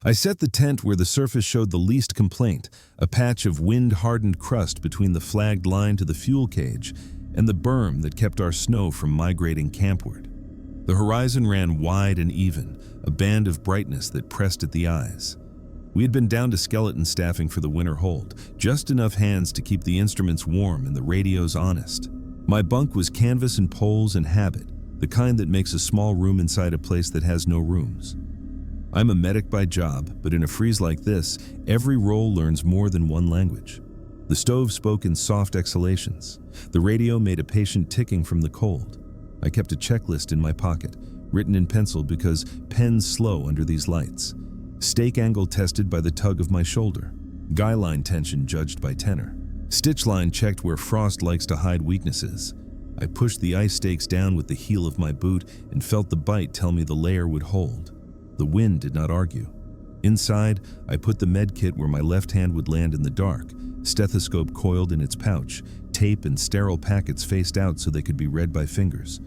I set the tent where the surface showed the least complaint, a patch of wind-hardened crust between the flagged line to the fuel cage and the berm that kept our snow from migrating campward. The horizon ran wide and even, a band of brightness that pressed at the eyes. We had been down to skeleton staffing for the winter hold, just enough hands to keep the instruments warm and the radios honest. My bunk was canvas and poles and habit, the kind that makes a small room inside a place that has no rooms. I'm a medic by job, but in a freeze like this, every role learns more than one language. The stove spoke in soft exhalations. The radio made a patient ticking from the cold. I kept a checklist in my pocket, written in pencil because pen's slow under these lights. Stake angle tested by the tug of my shoulder. Guy line tension judged by tenor. Stitch line checked where frost likes to hide weaknesses. I pushed the ice stakes down with the heel of my boot and felt the bite tell me the layer would hold. The wind did not argue. Inside, I put the med kit where my left hand would land in the dark, stethoscope coiled in its pouch, tape and sterile packets faced out so they could be read by fingers.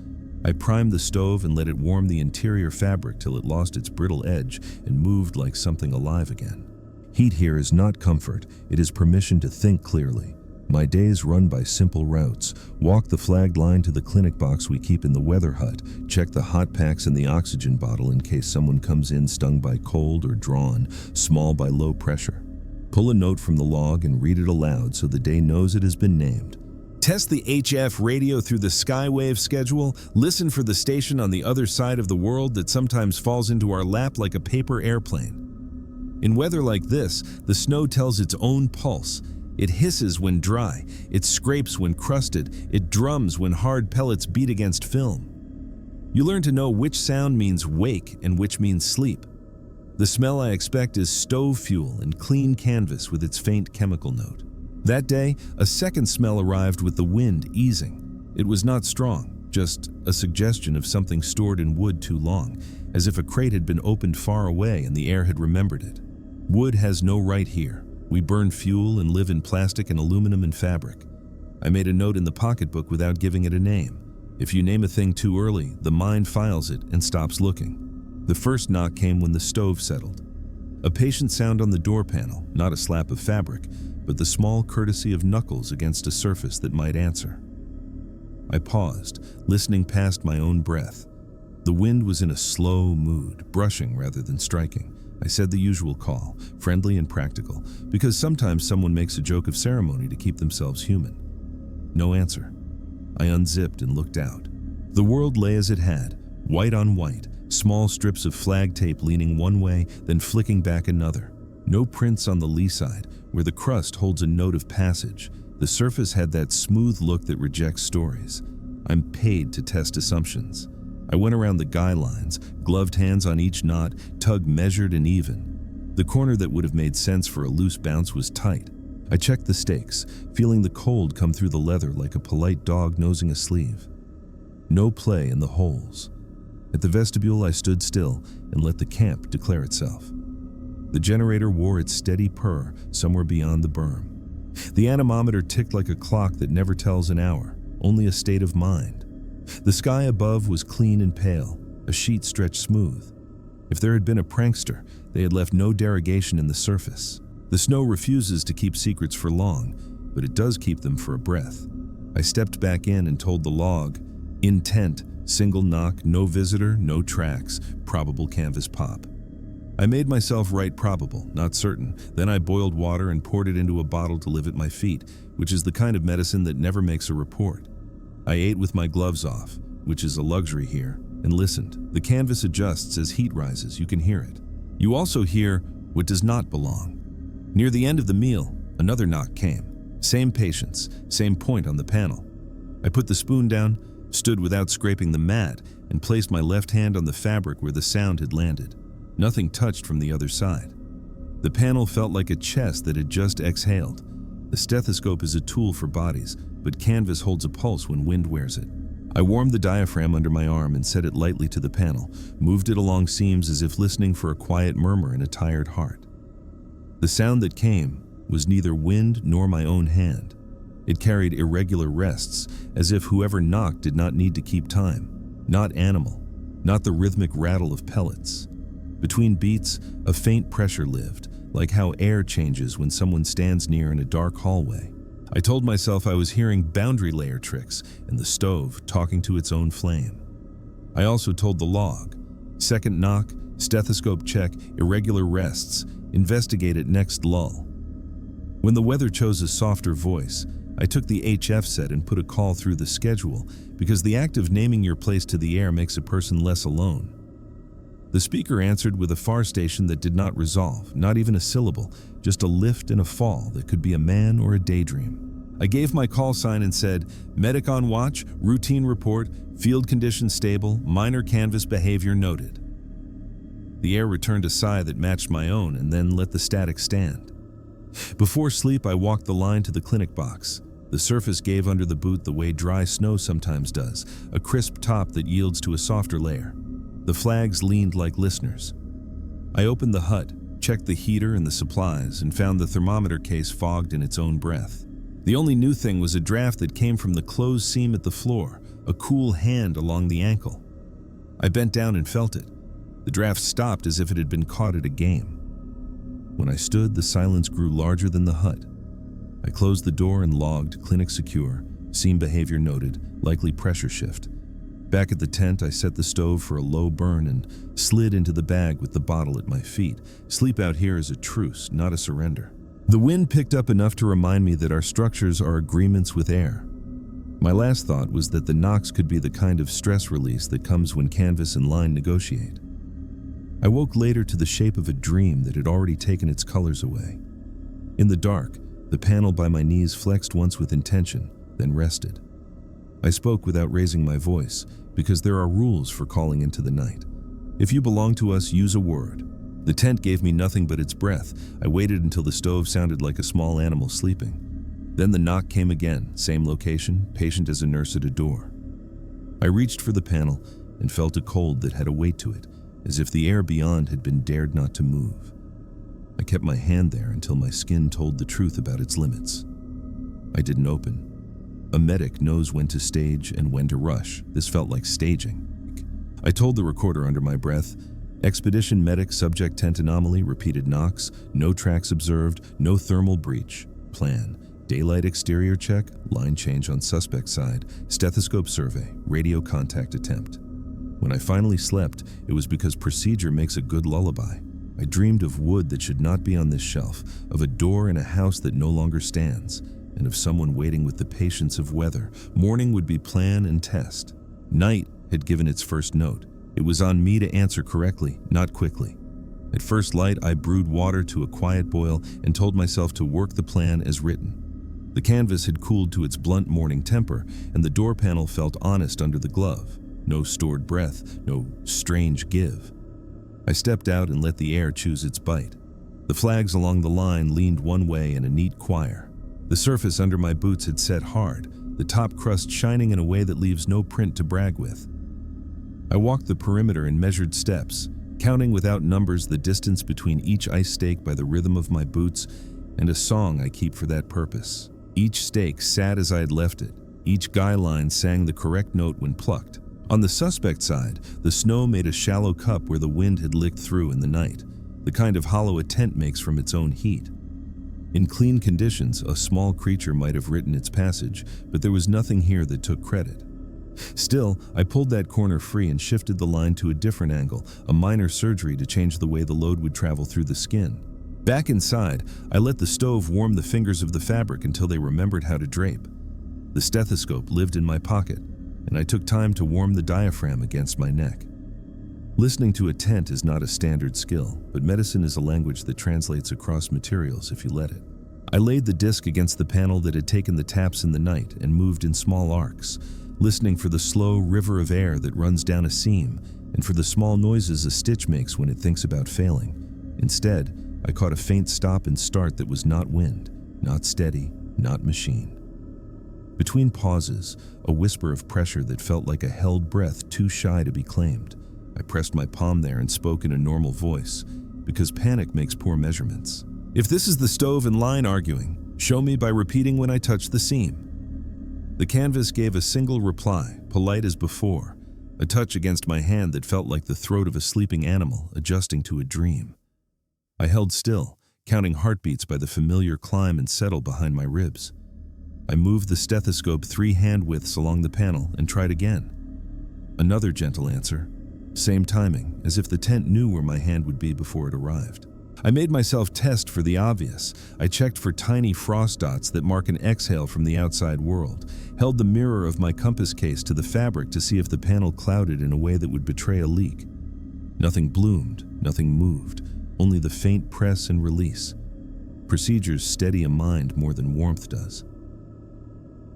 I primed the stove and let it warm the interior fabric till it lost its brittle edge and moved like something alive again. Heat here is not comfort, it is permission to think clearly. My days run by simple routes. Walk the flagged line to the clinic box we keep in the weather hut. Check the hot packs and the oxygen bottle in case someone comes in stung by cold or drawn, small by low pressure. Pull a note from the log and read it aloud so the day knows it has been named. Test the HF radio through the Skywave schedule. Listen for the station on the other side of the world that sometimes falls into our lap like a paper airplane. In weather like this, the snow tells its own pulse. It hisses when dry, it scrapes when crusted, it drums when hard pellets beat against film. You learn to know which sound means wake and which means sleep. The smell I expect is stove fuel and clean canvas with its faint chemical note. That day, a second smell arrived with the wind easing. It was not strong, just a suggestion of something stored in wood too long, as if a crate had been opened far away and the air had remembered it. Wood has no right here. We burn fuel and live in plastic and aluminum and fabric. I made a note in the pocketbook without giving it a name. If you name a thing too early, the mind files it and stops looking. The first knock came when the stove settled. A patient sound on the door panel, not a slap of fabric, but the small courtesy of knuckles against a surface that might answer. I paused, listening past my own breath. The wind was in a slow mood, brushing rather than striking. I said the usual call, friendly and practical, because sometimes someone makes a joke of ceremony to keep themselves human. No answer. I unzipped and looked out. The world lay as it had, white on white, small strips of flag tape leaning one way, then flicking back another. No prints on the lee side, where the crust holds a note of passage. The surface had that smooth look that rejects stories. I'm paid to test assumptions. I went around the guy lines, gloved hands on each knot, tug measured and even. The corner that would have made sense for a loose bounce was tight. I checked the stakes, feeling the cold come through the leather like a polite dog nosing a sleeve. No play in the holes. At the vestibule, I stood still and let the camp declare itself. The generator wore its steady purr somewhere beyond the berm. The anemometer ticked like a clock that never tells an hour, only a state of mind. The sky above was clean and pale, a sheet stretched smooth. If there had been a prankster, they had left no derogation in the surface. The snow refuses to keep secrets for long, but it does keep them for a breath. I stepped back in and told the log, intent, single knock, no visitor, no tracks, probable canvas pop. I made myself write probable, not certain. Then I boiled water and poured it into a bottle to live at my feet, which is the kind of medicine that never makes a report. I ate with my gloves off, which is a luxury here, and listened. The canvas adjusts as heat rises, you can hear it. You also hear what does not belong. Near the end of the meal, another knock came. Same patience, same point on the panel. I put the spoon down, stood without scraping the mat, and placed my left hand on the fabric where the sound had landed. Nothing touched from the other side. The panel felt like a chest that had just exhaled. The stethoscope is a tool for bodies, but canvas holds a pulse when wind wears it. I warmed the diaphragm under my arm and set it lightly to the panel, moved it along seams as if listening for a quiet murmur in a tired heart. The sound that came was neither wind nor my own hand. It carried irregular rests, as if whoever knocked did not need to keep time. Not animal, not the rhythmic rattle of pellets. Between beats, a faint pressure lived, like how air changes when someone stands near in a dark hallway. I told myself I was hearing boundary layer tricks and the stove talking to its own flame. I also told the log. Second knock, stethoscope check, irregular rests, investigate at next lull. When the weather chose a softer voice, I took the HF set and put a call through the schedule because the act of naming your place to the air makes a person less alone. The speaker answered with a far station that did not resolve, not even a syllable, just a lift and a fall that could be a man or a daydream. I gave my call sign and said, "Medic on watch, routine report, field condition stable, minor canvas behavior noted." The air returned a sigh that matched my own and then let the static stand. Before sleep, I walked the line to the clinic box. The surface gave under the boot the way dry snow sometimes does, a crisp top that yields to a softer layer. The flags leaned like listeners. I opened the hut, checked the heater and the supplies, and found the thermometer case fogged in its own breath. The only new thing was a draft that came from the closed seam at the floor, a cool hand along the ankle. I bent down and felt it. The draft stopped as if it had been caught at a game. When I stood, the silence grew larger than the hut. I closed the door and logged, clinic secure, seam behavior noted, likely pressure shift. Back at the tent, I set the stove for a low burn and slid into the bag with the bottle at my feet. Sleep out here is a truce, not a surrender. The wind picked up enough to remind me that our structures are agreements with air. My last thought was that the knocks could be the kind of stress release that comes when canvas and line negotiate. I woke later to the shape of a dream that had already taken its colors away. In the dark, the panel by my knees flexed once with intention, then rested. I spoke without raising my voice, because there are rules for calling into the night. If you belong to us, use a word. The tent gave me nothing but its breath. I waited until the stove sounded like a small animal sleeping. Then the knock came again, same location, patient as a nurse at a door. I reached for the panel and felt a cold that had a weight to it, as if the air beyond had been dared not to move. I kept my hand there until my skin told the truth about its limits. I didn't open. A medic knows when to stage and when to rush. This felt like staging. I told the recorder under my breath, "Expedition medic, subject tent anomaly, repeated knocks, no tracks observed, no thermal breach. Plan, daylight exterior check, line change on suspect side, stethoscope survey, radio contact attempt." When I finally slept, it was because procedure makes a good lullaby. I dreamed of wood that should not be on this shelf, of a door in a house that no longer stands, and of someone waiting with the patience of weather. Morning would be plan and test. Night had given its first note. It was on me to answer correctly, not quickly. At first light, I brewed water to a quiet boil and told myself to work the plan as written. The canvas had cooled to its blunt morning temper, and the door panel felt honest under the glove. No stored breath, no strange give. I stepped out and let the air choose its bite. The flags along the line leaned one way in a neat choir. The surface under my boots had set hard, the top crust shining in a way that leaves no print to brag with. I walked the perimeter in measured steps, counting without numbers the distance between each ice stake by the rhythm of my boots and a song I keep for that purpose. Each stake sat as I had left it. Each guy line sang the correct note when plucked. On the suspect side, the snow made a shallow cup where the wind had licked through in the night, the kind of hollow a tent makes from its own heat. In clean conditions, a small creature might have written its passage, but there was nothing here that took credit. Still, I pulled that corner free and shifted the line to a different angle, a minor surgery to change the way the load would travel through the skin. Back inside, I let the stove warm the fingers of the fabric until they remembered how to drape. The stethoscope lived in my pocket, and I took time to warm the diaphragm against my neck. Listening to a tent is not a standard skill, but medicine is a language that translates across materials if you let it. I laid the disc against the panel that had taken the taps in the night and moved in small arcs, listening for the slow river of air that runs down a seam and for the small noises a stitch makes when it thinks about failing. Instead, I caught a faint stop and start that was not wind, not steady, not machine. Between pauses, a whisper of pressure that felt like a held breath too shy to be claimed. I pressed my palm there and spoke in a normal voice, because panic makes poor measurements. "If this is the stove and line arguing, show me by repeating when I touch the seam." The canvas gave a single reply, polite as before, a touch against my hand that felt like the throat of a sleeping animal adjusting to a dream. I held still, counting heartbeats by the familiar climb and settle behind my ribs. I moved the stethoscope 3 hand widths along the panel and tried again. Another gentle answer. Same timing, as if the tent knew where my hand would be before it arrived. I made myself test for the obvious. I checked for tiny frost dots that mark an exhale from the outside world, held the mirror of my compass case to the fabric to see if the panel clouded in a way that would betray a leak. Nothing bloomed, nothing moved, only the faint press and release. Procedures steady a mind more than warmth does.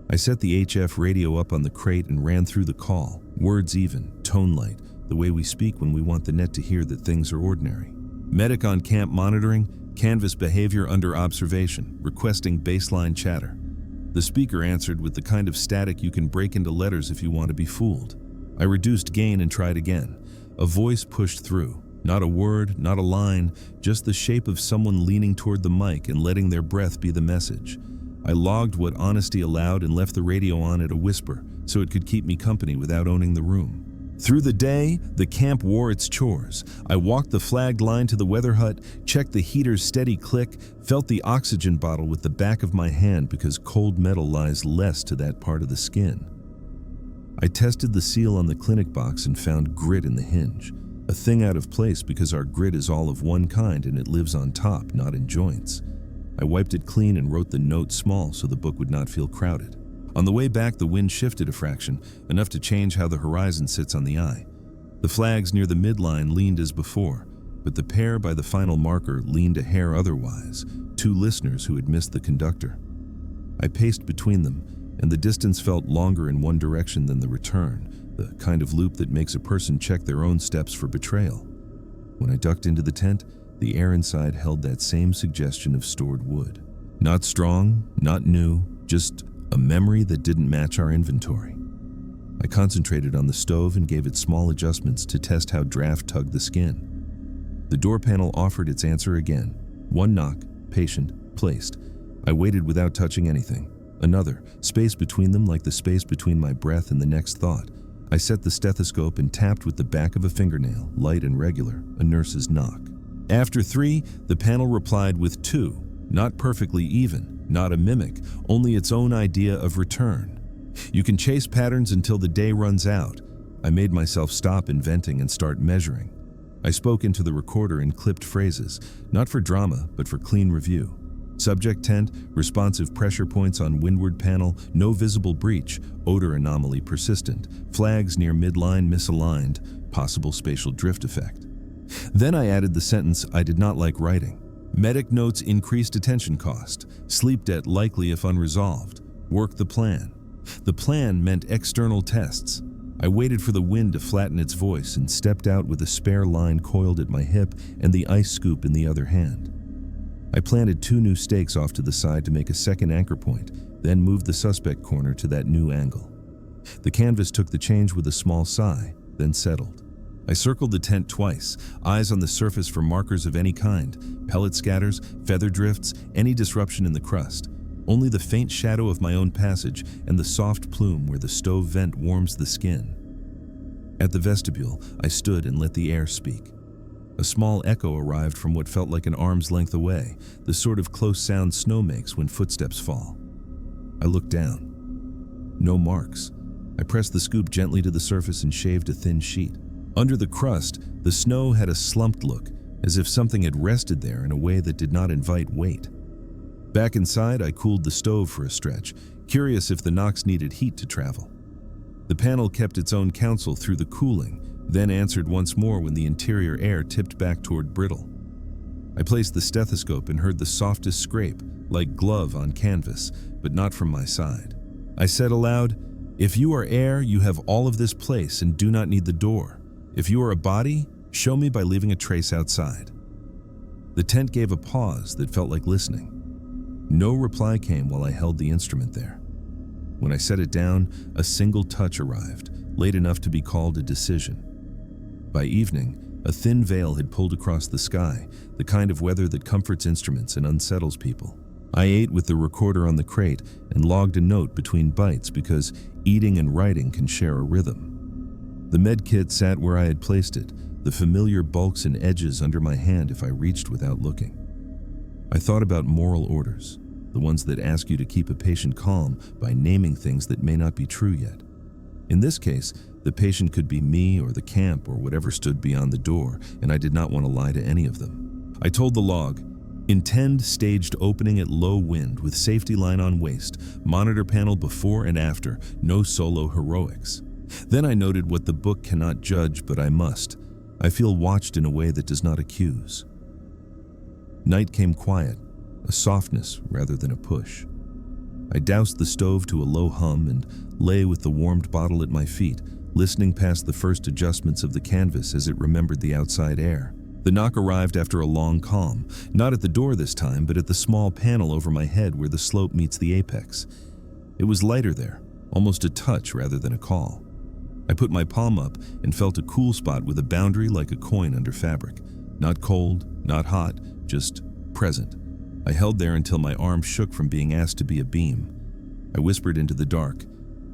I set the HF radio up on the crate and ran through the call, words even, tone light, the way we speak when we want the net to hear that things are ordinary. Medic on camp monitoring, canvas behavior under observation, requesting baseline chatter. The speaker answered with the kind of static you can break into letters if you want to be fooled. I reduced gain and tried again. A voice pushed through. Not a word, not a line, just the shape of someone leaning toward the mic and letting their breath be the message. I logged what honesty allowed and left the radio on at a whisper, so it could keep me company without owning the room. Through the day, the camp wore its chores. I walked the flagged line to the weather hut, checked the heater's steady click, felt the oxygen bottle with the back of my hand because cold metal lies less to that part of the skin. I tested the seal on the clinic box and found grit in the hinge, a thing out of place because our grit is all of one kind and it lives on top, not in joints. I wiped it clean and wrote the note small so the book would not feel crowded. On the way back, the wind shifted a fraction, enough to change how the horizon sits on the eye. The flags near the midline leaned as before, but the pair by the final marker leaned a hair otherwise, 2 listeners who had missed the conductor. I paced between them, and the distance felt longer in one direction than the return, the kind of loop that makes a person check their own steps for betrayal. When I ducked into the tent, the air inside held that same suggestion of stored wood. Not strong, not new, just a memory that didn't match our inventory. I concentrated on the stove and gave it small adjustments to test how draft tugged the skin. The door panel offered its answer again. 1 knock, patient, placed. I waited without touching anything. Another, space between them like the space between my breath and the next thought. I set the stethoscope and tapped with the back of a fingernail, light and regular, a nurse's knock. After 3, the panel replied with 2, not perfectly even. Not a mimic, only its own idea of return. You can chase patterns until the day runs out. I made myself stop inventing and start measuring. I spoke into the recorder in clipped phrases, not for drama, but for clean review. Subject tent, responsive pressure points on windward panel, no visible breach, odor anomaly persistent, flags near midline misaligned, possible spatial drift effect. Then I added the sentence I did not like writing. Medic notes increased attention cost, sleep debt likely if unresolved, work the plan. The plan meant external tests. I waited for the wind to flatten its voice and stepped out with a spare line coiled at my hip and the ice scoop in the other hand. I planted 2 new stakes off to the side to make a second anchor point, then moved the suspect corner to that new angle. The canvas took the change with a small sigh, then settled. I circled the tent twice, eyes on the surface for markers of any kind, pellet scatters, feather drifts, any disruption in the crust. Only the faint shadow of my own passage and the soft plume where the stove vent warms the skin. At the vestibule, I stood and let the air speak. A small echo arrived from what felt like an arm's length away, the sort of close sound snow makes when footsteps fall. I looked down. No marks. I pressed the scoop gently to the surface and shaved a thin sheet. Under the crust, the snow had a slumped look, as if something had rested there in a way that did not invite weight. Back inside, I cooled the stove for a stretch, curious if the knocks needed heat to travel. The panel kept its own counsel through the cooling, then answered once more when the interior air tipped back toward brittle. I placed the stethoscope and heard the softest scrape, like glove on canvas, but not from my side. I said aloud, "If you are air, you have all of this place and do not need the door. If you are a body, show me by leaving a trace outside." The tent gave a pause that felt like listening. No reply came while I held the instrument there. When I set it down, a single touch arrived, late enough to be called a decision. By evening, a thin veil had pulled across the sky, the kind of weather that comforts instruments and unsettles people. I ate with the recorder on the crate and logged a note between bites because eating and writing can share a rhythm. The med kit sat where I had placed it, the familiar bulks and edges under my hand if I reached without looking. I thought about moral orders, the ones that ask you to keep a patient calm by naming things that may not be true yet. In this case, the patient could be me or the camp or whatever stood beyond the door, and I did not want to lie to any of them. I told the log, intend staged opening at low wind with safety line on waist, monitor panel before and after, no solo heroics. Then I noted what the book cannot judge, but I must. I feel watched in a way that does not accuse. Night came quiet, a softness rather than a push. I doused the stove to a low hum and lay with the warmed bottle at my feet, listening past the first adjustments of the canvas as it remembered the outside air. The knock arrived after a long calm, not at the door this time, but at the small panel over my head where the slope meets the apex. It was lighter there, almost a touch rather than a call. I put my palm up and felt a cool spot with a boundary like a coin under fabric. Not cold, not hot, just present. I held there until my arm shook from being asked to be a beam. I whispered into the dark,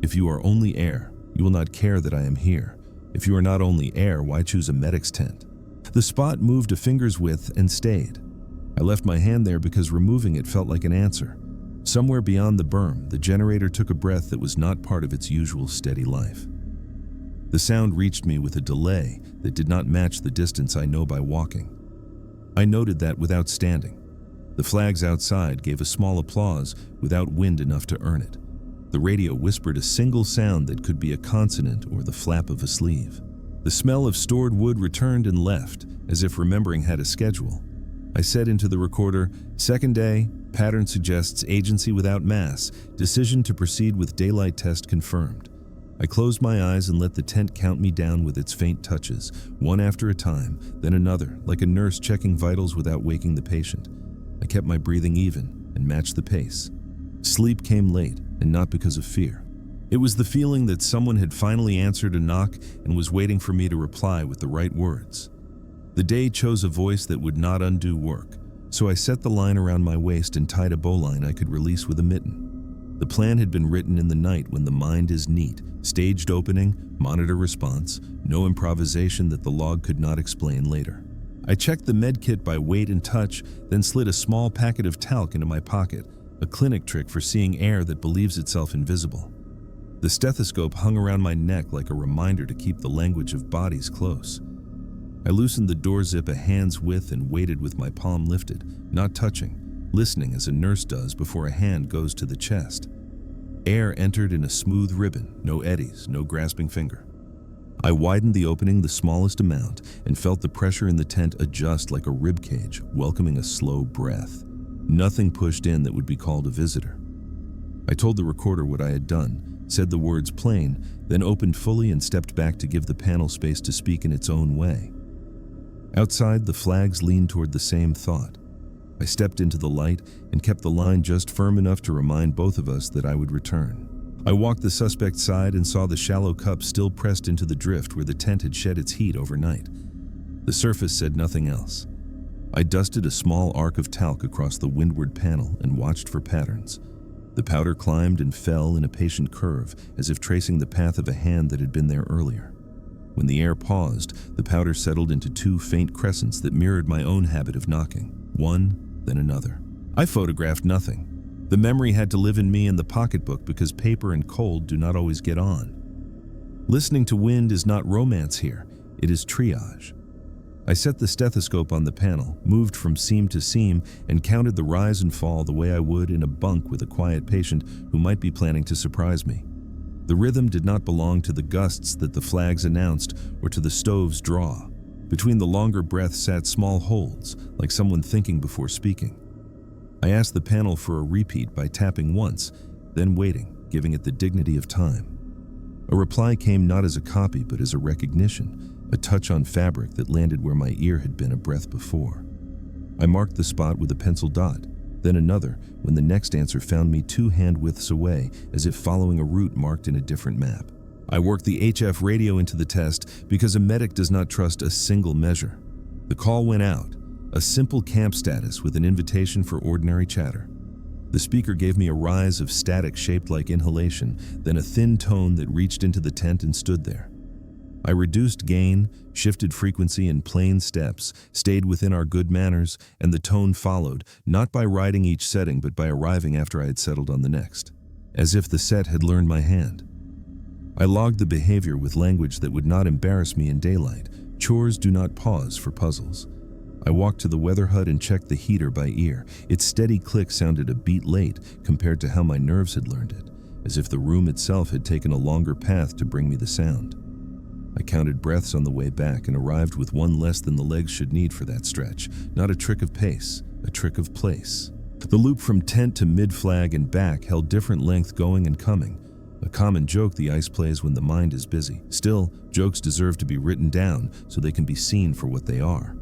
"If you are only air, you will not care that I am here. If you are not only air, why choose a medic's tent?" The spot moved a finger's width and stayed. I left my hand there because removing it felt like an answer. Somewhere beyond the berm, the generator took a breath that was not part of its usual steady life. The sound reached me with a delay that did not match the distance I know by walking. I noted that without standing. The flags outside gave a small applause without wind enough to earn it. The radio whispered a single sound that could be a consonant or the flap of a sleeve. The smell of stored wood returned and left, as if remembering had a schedule. I said into the recorder, "Second day, pattern suggests agency without mass, decision to proceed with daylight test confirmed." I closed my eyes and let the tent count me down with its faint touches, one after a time, then another, like a nurse checking vitals without waking the patient. I kept my breathing even and matched the pace. Sleep came late, and not because of fear. It was the feeling that someone had finally answered a knock and was waiting for me to reply with the right words. The day chose a voice that would not undo work, so I set the line around my waist and tied a bowline I could release with a mitten. The plan had been written in the night when the mind is neat, staged opening, monitor response, no improvisation that the log could not explain later. I checked the med kit by weight and touch, then slid a small packet of talc into my pocket, a clinic trick for seeing air that believes itself invisible. The stethoscope hung around my neck like a reminder to keep the language of bodies close. I loosened the door zip a hand's width and waited with my palm lifted, not touching, listening as a nurse does before a hand goes to the chest. Air entered in a smooth ribbon, no eddies, no grasping finger. I widened the opening the smallest amount and felt the pressure in the tent adjust like a rib cage, welcoming a slow breath. Nothing pushed in that would be called a visitor. I told the recorder what I had done, said the words plain, then opened fully and stepped back to give the panel space to speak in its own way. Outside, the flags leaned toward the same thought. I stepped into the light and kept the line just firm enough to remind both of us that I would return. I walked the suspect's side and saw the shallow cup still pressed into the drift where the tent had shed its heat overnight. The surface said nothing else. I dusted a small arc of talc across the windward panel and watched for patterns. The powder climbed and fell in a patient curve, as if tracing the path of a hand that had been there earlier. When the air paused, the powder settled into two faint crescents that mirrored my own habit of knocking, one, then another. I photographed nothing. The memory had to live in me in the pocketbook because paper and cold do not always get on. Listening to wind is not romance here, it is triage. I set the stethoscope on the panel, moved from seam to seam, and counted the rise and fall the way I would in a bunk with a quiet patient who might be planning to surprise me. The rhythm did not belong to the gusts that the flags announced or to the stove's draw. Between the longer breaths sat small holds, like someone thinking before speaking. I asked the panel for a repeat by tapping once, then waiting, giving it the dignity of time. A reply came not as a copy but as a recognition, a touch on fabric that landed where my ear had been a breath before. I marked the spot with a pencil dot, then another when the next answer found me 2 hand widths away, as if following a route marked in a different map. I worked the HF radio into the test because a medic does not trust a single measure. The call went out, a simple camp status with an invitation for ordinary chatter. The speaker gave me a rise of static shaped like inhalation, then a thin tone that reached into the tent and stood there. I reduced gain, shifted frequency in plain steps, stayed within our good manners, and the tone followed, not by riding each setting but by arriving after I had settled on the next, as if the set had learned my hand. I logged the behavior with language that would not embarrass me in daylight. Chores do not pause for puzzles. I walked to the weather hut and checked the heater by ear. Its steady click sounded a beat late compared to how my nerves had learned it, as if the room itself had taken a longer path to bring me the sound. I counted breaths on the way back and arrived with one less than the legs should need for that stretch. Not a trick of pace, a trick of place. The loop from tent to mid-flag and back held different length going and coming. A common joke the ice plays when the mind is busy. Still, jokes deserve to be written down so they can be seen for what they are.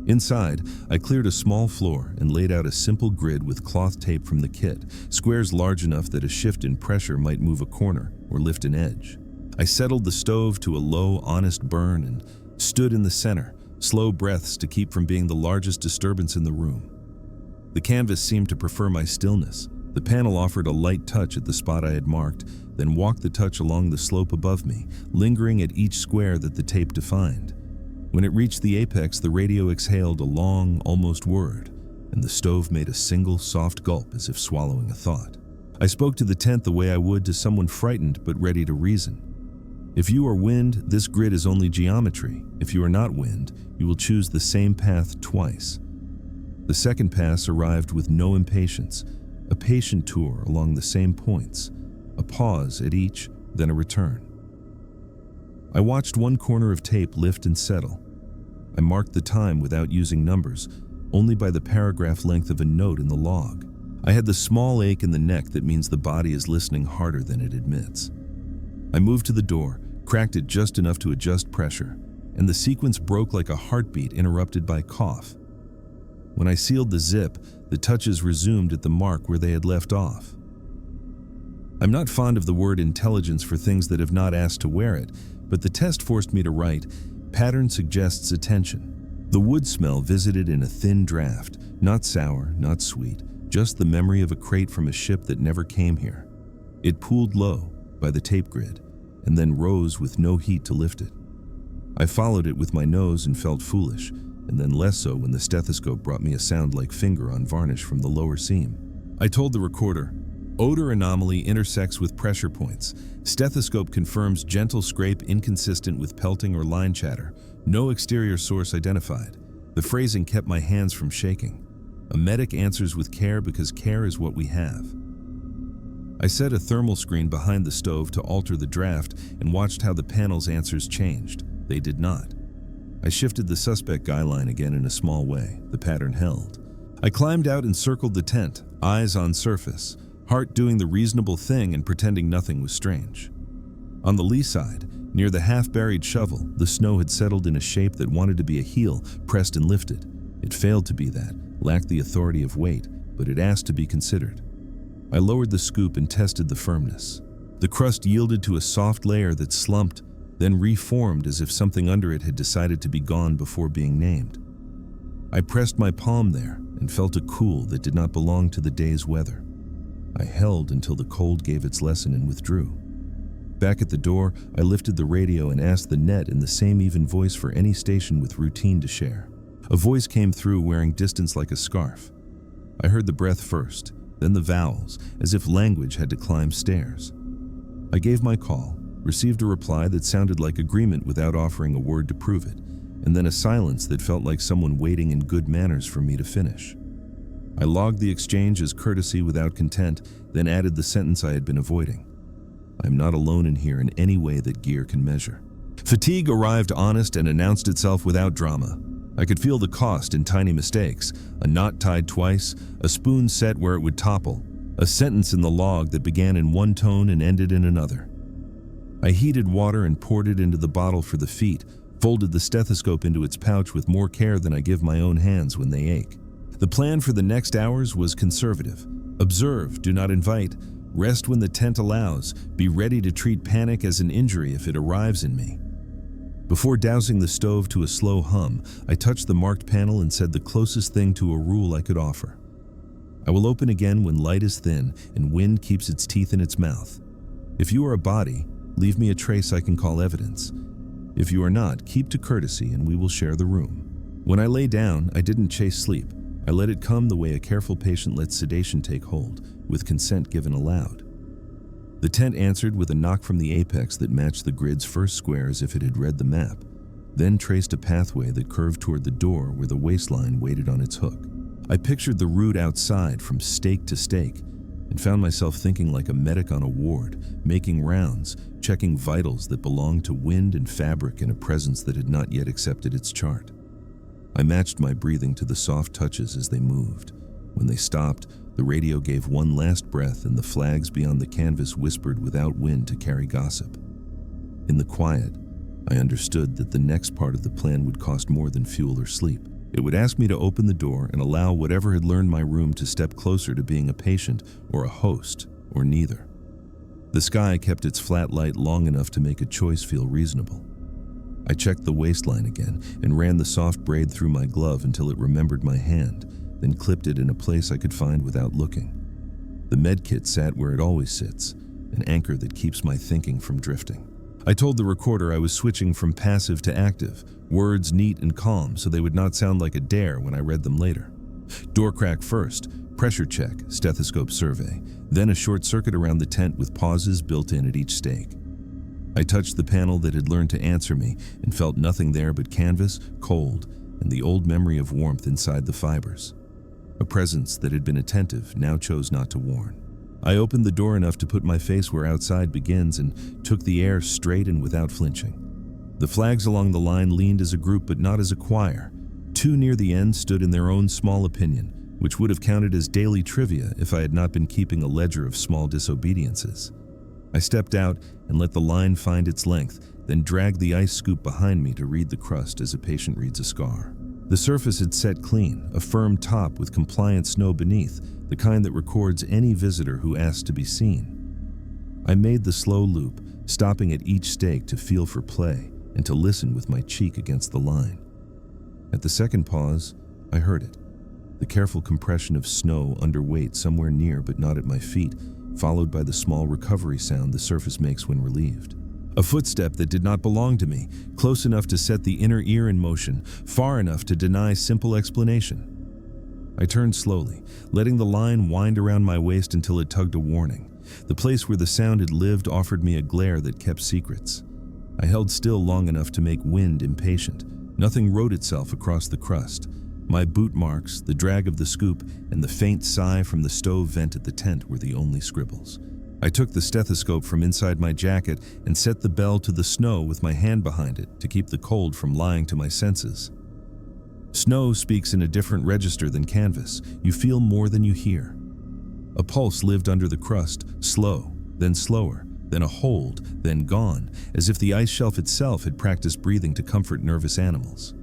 Inside, I cleared a small floor and laid out a simple grid with cloth tape from the kit, squares large enough that a shift in pressure might move a corner or lift an edge. I settled the stove to a low, honest burn and stood in the center, slow breaths to keep from being the largest disturbance in the room. The canvas seemed to prefer my stillness. The panel offered a light touch at the spot I had marked, then walked the touch along the slope above me, lingering at each square that the tape defined. When it reached the apex, the radio exhaled a long, almost word, and the stove made a single, soft gulp as if swallowing a thought. I spoke to the tent the way I would to someone frightened but ready to reason. If you are wind, this grid is only geometry. If you are not wind, you will choose the same path twice. The second pass arrived with no impatience, a patient tour along the same points, a pause at each, then a return. I watched one corner of tape lift and settle. I marked the time without using numbers, only by the paragraph length of a note in the log. I had the small ache in the neck that means the body is listening harder than it admits. I moved to the door, cracked it just enough to adjust pressure, and the sequence broke like a heartbeat interrupted by cough. When I sealed the zip, the touches resumed at the mark where they had left off. I'm not fond of the word intelligence for things that have not asked to wear it, but the test forced me to write, pattern suggests attention. The wood smell visited in a thin draft, not sour, not sweet, just the memory of a crate from a ship that never came here. It pooled low by the tape grid, and then rose with no heat to lift it. I followed it with my nose and felt foolish, and then less so when the stethoscope brought me a sound like finger on varnish from the lower seam. I told the recorder, odor anomaly intersects with pressure points. Stethoscope confirms gentle scrape inconsistent with pelting or line chatter. No exterior source identified. The phrasing kept my hands from shaking. A medic answers with care because care is what we have. I set a thermal screen behind the stove to alter the draft and watched how the panel's answers changed. They did not. I shifted the suspect guy line again in a small way. The pattern held. I climbed out and circled the tent, eyes on surface, heart doing the reasonable thing and pretending nothing was strange. On the lee side, near the half-buried shovel, the snow had settled in a shape that wanted to be a heel, pressed and lifted. It failed to be that, lacked the authority of weight, but it asked to be considered. I lowered the scoop and tested the firmness. The crust yielded to a soft layer that slumped, then reformed as if something under it had decided to be gone before being named. I pressed my palm there and felt a cool that did not belong to the day's weather. I held until the cold gave its lesson and withdrew. Back at the door, I lifted the radio and asked the net in the same even voice for any station with routine to share. A voice came through wearing distance like a scarf. I heard the breath first, then the vowels, as if language had to climb stairs. I gave my call, received a reply that sounded like agreement without offering a word to prove it, and then a silence that felt like someone waiting in good manners for me to finish. I logged the exchange as courtesy without content, then added the sentence I had been avoiding. I'm not alone in here in any way that gear can measure. Fatigue arrived honest and announced itself without drama. I could feel the cost in tiny mistakes, a knot tied twice, a spoon set where it would topple, a sentence in the log that began in one tone and ended in another. I heated water and poured it into the bottle for the feet, folded the stethoscope into its pouch with more care than I give my own hands when they ache. The plan for the next hours was conservative. Observe, do not invite, rest when the tent allows, be ready to treat panic as an injury if it arrives in me. Before dousing the stove to a slow hum, I touched the marked panel and said the closest thing to a rule I could offer. I will open again when light is thin and wind keeps its teeth in its mouth. If you are a body, leave me a trace I can call evidence. If you are not, keep to courtesy and we will share the room. When I lay down, I didn't chase sleep. I let it come the way a careful patient lets sedation take hold, with consent given aloud. The tent answered with a knock from the apex that matched the grid's first square as if it had read the map, then traced a pathway that curved toward the door where the waistline waited on its hook. I pictured the route outside from stake to stake and found myself thinking like a medic on a ward, making rounds, checking vitals that belonged to wind and fabric in a presence that had not yet accepted its chart. I matched my breathing to the soft touches as they moved. When they stopped, the radio gave one last breath and the flags beyond the canvas whispered without wind to carry gossip. In the quiet, I understood that the next part of the plan would cost more than fuel or sleep. It would ask me to open the door and allow whatever had learned my room to step closer to being a patient or a host, or neither. The sky kept its flat light long enough to make a choice feel reasonable. I checked the waistline again and ran the soft braid through my glove until it remembered my hand, then clipped it in a place I could find without looking. The medkit sat where it always sits, an anchor that keeps my thinking from drifting. I told the recorder I was switching from passive to active, words neat and calm so they would not sound like a dare when I read them later. Door crack first, pressure check, stethoscope survey, then a short circuit around the tent with pauses built in at each stake. I touched the panel that had learned to answer me and felt nothing there but canvas, cold, and the old memory of warmth inside the fibers. A presence that had been attentive now chose not to warn. I opened the door enough to put my face where outside begins and took the air straight and without flinching. The flags along the line leaned as a group but not as a choir. Two near the end stood in their own small opinion, which would have counted as daily trivia if I had not been keeping a ledger of small disobediences. I stepped out and let the line find its length, then dragged the ice scoop behind me to read the crust as a patient reads a scar. The surface had set clean, a firm top with compliant snow beneath, the kind that records any visitor who asks to be seen. I made the slow loop, stopping at each stake to feel for play and to listen with my cheek against the line. At the second pause, I heard it. The careful compression of snow under weight somewhere near but not at my feet, followed by the small recovery sound the surface makes when relieved. A footstep that did not belong to me, close enough to set the inner ear in motion, far enough to deny simple explanation. I turned slowly, letting the line wind around my waist until it tugged a warning. The place where the sound had lived offered me a glare that kept secrets. I held still long enough to make wind impatient. Nothing wrote itself across the crust. My boot marks, the drag of the scoop, and the faint sigh from the stove vent at the tent were the only scribbles. I took the stethoscope from inside my jacket and set the bell to the snow with my hand behind it to keep the cold from lying to my senses. Snow speaks in a different register than canvas. You feel more than you hear. A pulse lived under the crust, slow, then slower, then a hold, then gone, as if the ice shelf itself had practiced breathing to comfort nervous animals.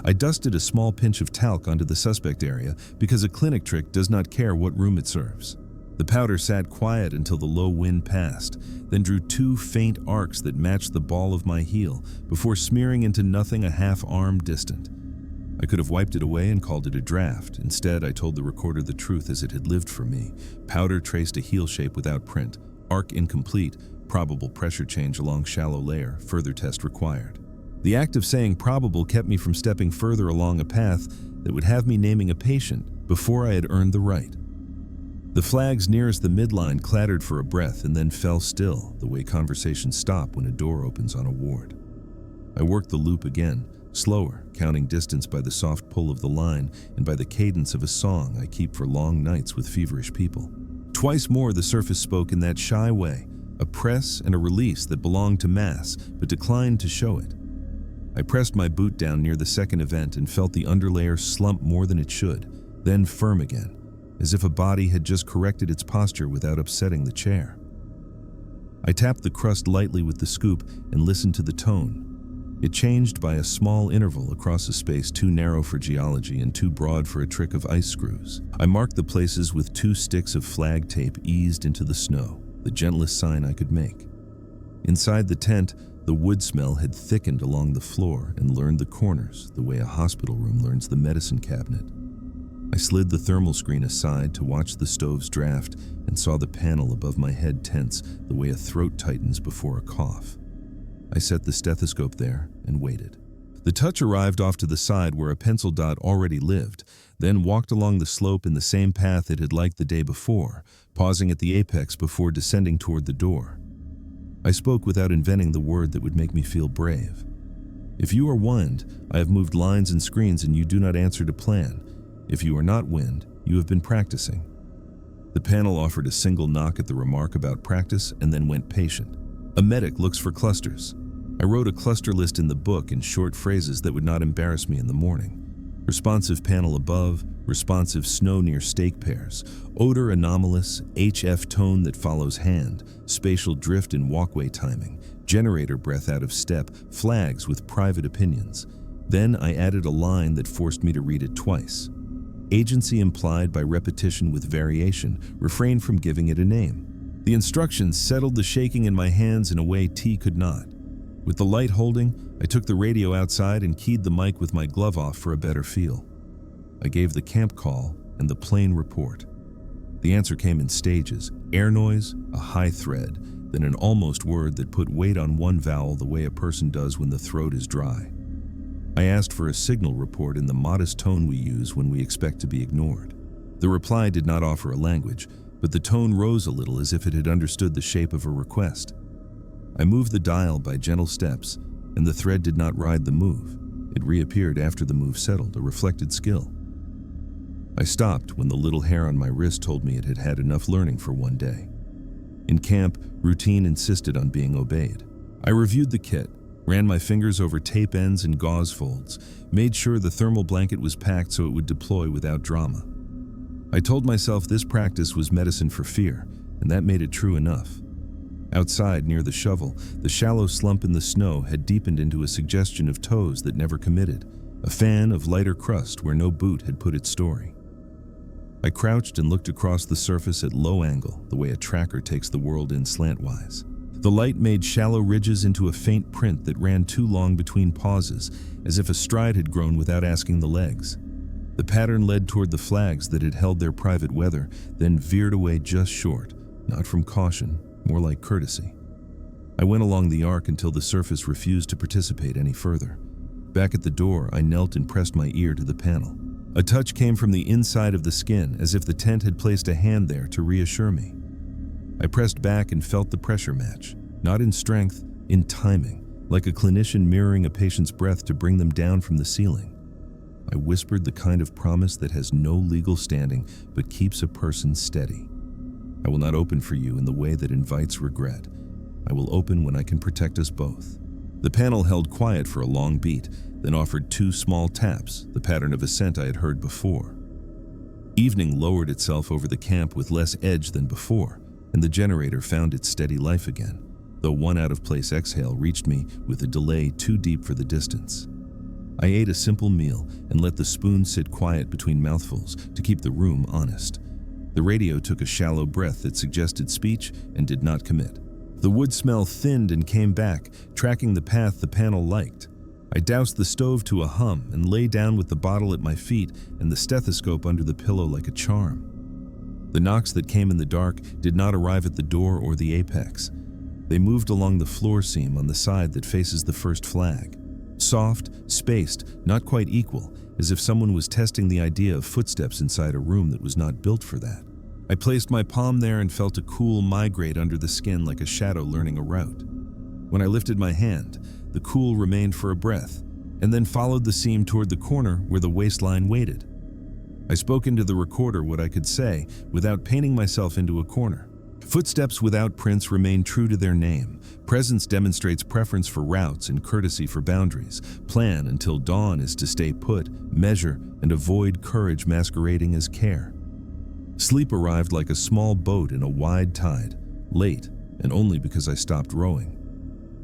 I dusted a small pinch of talc onto the suspect area because a clinic trick does not care what room it serves. The powder sat quiet until the low wind passed, then drew two faint arcs that matched the ball of my heel before smearing into nothing a half-arm distant. I could have wiped it away and called it a draft. Instead, I told the recorder the truth as it had lived for me. Powder traced a heel shape without print, arc incomplete, probable pressure change along shallow layer, further test required. The act of saying probable kept me from stepping further along a path that would have me naming a patient before I had earned the right. The flags nearest the midline clattered for a breath and then fell still, the way conversations stop when a door opens on a ward. I worked the loop again, slower, counting distance by the soft pull of the line and by the cadence of a song I keep for long nights with feverish people. Twice more the surface spoke in that shy way, a press and a release that belonged to mass but declined to show it. I pressed my boot down near the second event and felt the underlayer slump more than it should, then firm again, as if a body had just corrected its posture without upsetting the chair. I tapped the crust lightly with the scoop and listened to the tone. It changed by a small interval across a space too narrow for geology and too broad for a trick of ice screws. I marked the places with 2 sticks of flag tape eased into the snow, the gentlest sign I could make. Inside the tent, the wood smell had thickened along the floor and learned the corners, the way a hospital room learns the medicine cabinet. I slid the thermal screen aside to watch the stove's draft and saw the panel above my head tense the way a throat tightens before a cough. I set the stethoscope there and waited. The touch arrived off to the side where a pencil dot already lived, then walked along the slope in the same path it had liked the day before, pausing at the apex before descending toward the door. I spoke without inventing the word that would make me feel brave. If you are wind, I have moved lines and screens and you do not answer to plan. If you are not wind, you have been practicing. The panel offered a single knock at the remark about practice and then went patient. A medic looks for clusters. I wrote a cluster list in the book in short phrases that would not embarrass me in the morning. Responsive panel above, responsive snow near stake pairs, odor anomalous, HF tone that follows hand, spatial drift in walkway timing, generator breath out of step, flags with private opinions. Then I added a line that forced me to read it twice. Agency implied by repetition with variation, refrain from giving it a name. The instructions settled the shaking in my hands in a way T could not. With the light holding, I took the radio outside and keyed the mic with my glove off for a better feel. I gave the camp call and the plane report. The answer came in stages: air noise, a high thread, then an almost word that put weight on one vowel the way a person does when the throat is dry. I asked for a signal report in the modest tone we use when we expect to be ignored. The reply did not offer a language, but the tone rose a little as if it had understood the shape of a request. I moved the dial by gentle steps, and the thread did not ride the move. It reappeared after the move settled, a reflected skill. I stopped when the little hair on my wrist told me it had had enough learning for one day. In camp, routine insisted on being obeyed. I reviewed the kit, ran my fingers over tape ends and gauze folds, made sure the thermal blanket was packed so it would deploy without drama. I told myself this practice was medicine for fear, and that made it true enough. Outside, near the shovel, the shallow slump in the snow had deepened into a suggestion of toes that never committed, a fan of lighter crust where no boot had put its story. I crouched and looked across the surface at low angle, the way a tracker takes the world in slantwise. The light made shallow ridges into a faint print that ran too long between pauses, as if a stride had grown without asking the legs. The pattern led toward the flags that had held their private weather, then veered away just short, not from caution, more like courtesy. I went along the arc until the surface refused to participate any further. Back at the door, I knelt and pressed my ear to the panel. A touch came from the inside of the skin, as if the tent had placed a hand there to reassure me. I pressed back and felt the pressure match, not in strength, in timing, like a clinician mirroring a patient's breath to bring them down from the ceiling. I whispered the kind of promise that has no legal standing but keeps a person steady. I will not open for you in the way that invites regret. I will open when I can protect us both. The panel held quiet for a long beat, then offered 2 small taps, the pattern of ascent I had heard before. Evening lowered itself over the camp with less edge than before, and the generator found its steady life again, though one out-of-place exhale reached me with a delay too deep for the distance. I ate a simple meal and let the spoon sit quiet between mouthfuls to keep the room honest. The radio took a shallow breath that suggested speech and did not commit. The wood smell thinned and came back, tracking the path the panel liked. I doused the stove to a hum and lay down with the bottle at my feet and the stethoscope under the pillow like a charm. The knocks that came in the dark did not arrive at the door or the apex. They moved along the floor seam on the side that faces the first flag. Soft, spaced, not quite equal, as if someone was testing the idea of footsteps inside a room that was not built for that. I placed my palm there and felt a cool migrate under the skin like a shadow learning a route. When I lifted my hand, the cool remained for a breath, and then followed the seam toward the corner where the waistline waited. I spoke into the recorder what I could say without painting myself into a corner. Footsteps without prints remain true to their name. Presence demonstrates preference for routes and courtesy for boundaries. Plan until dawn is to stay put, measure, and avoid courage masquerading as care. Sleep arrived like a small boat in a wide tide, late, and only because I stopped rowing.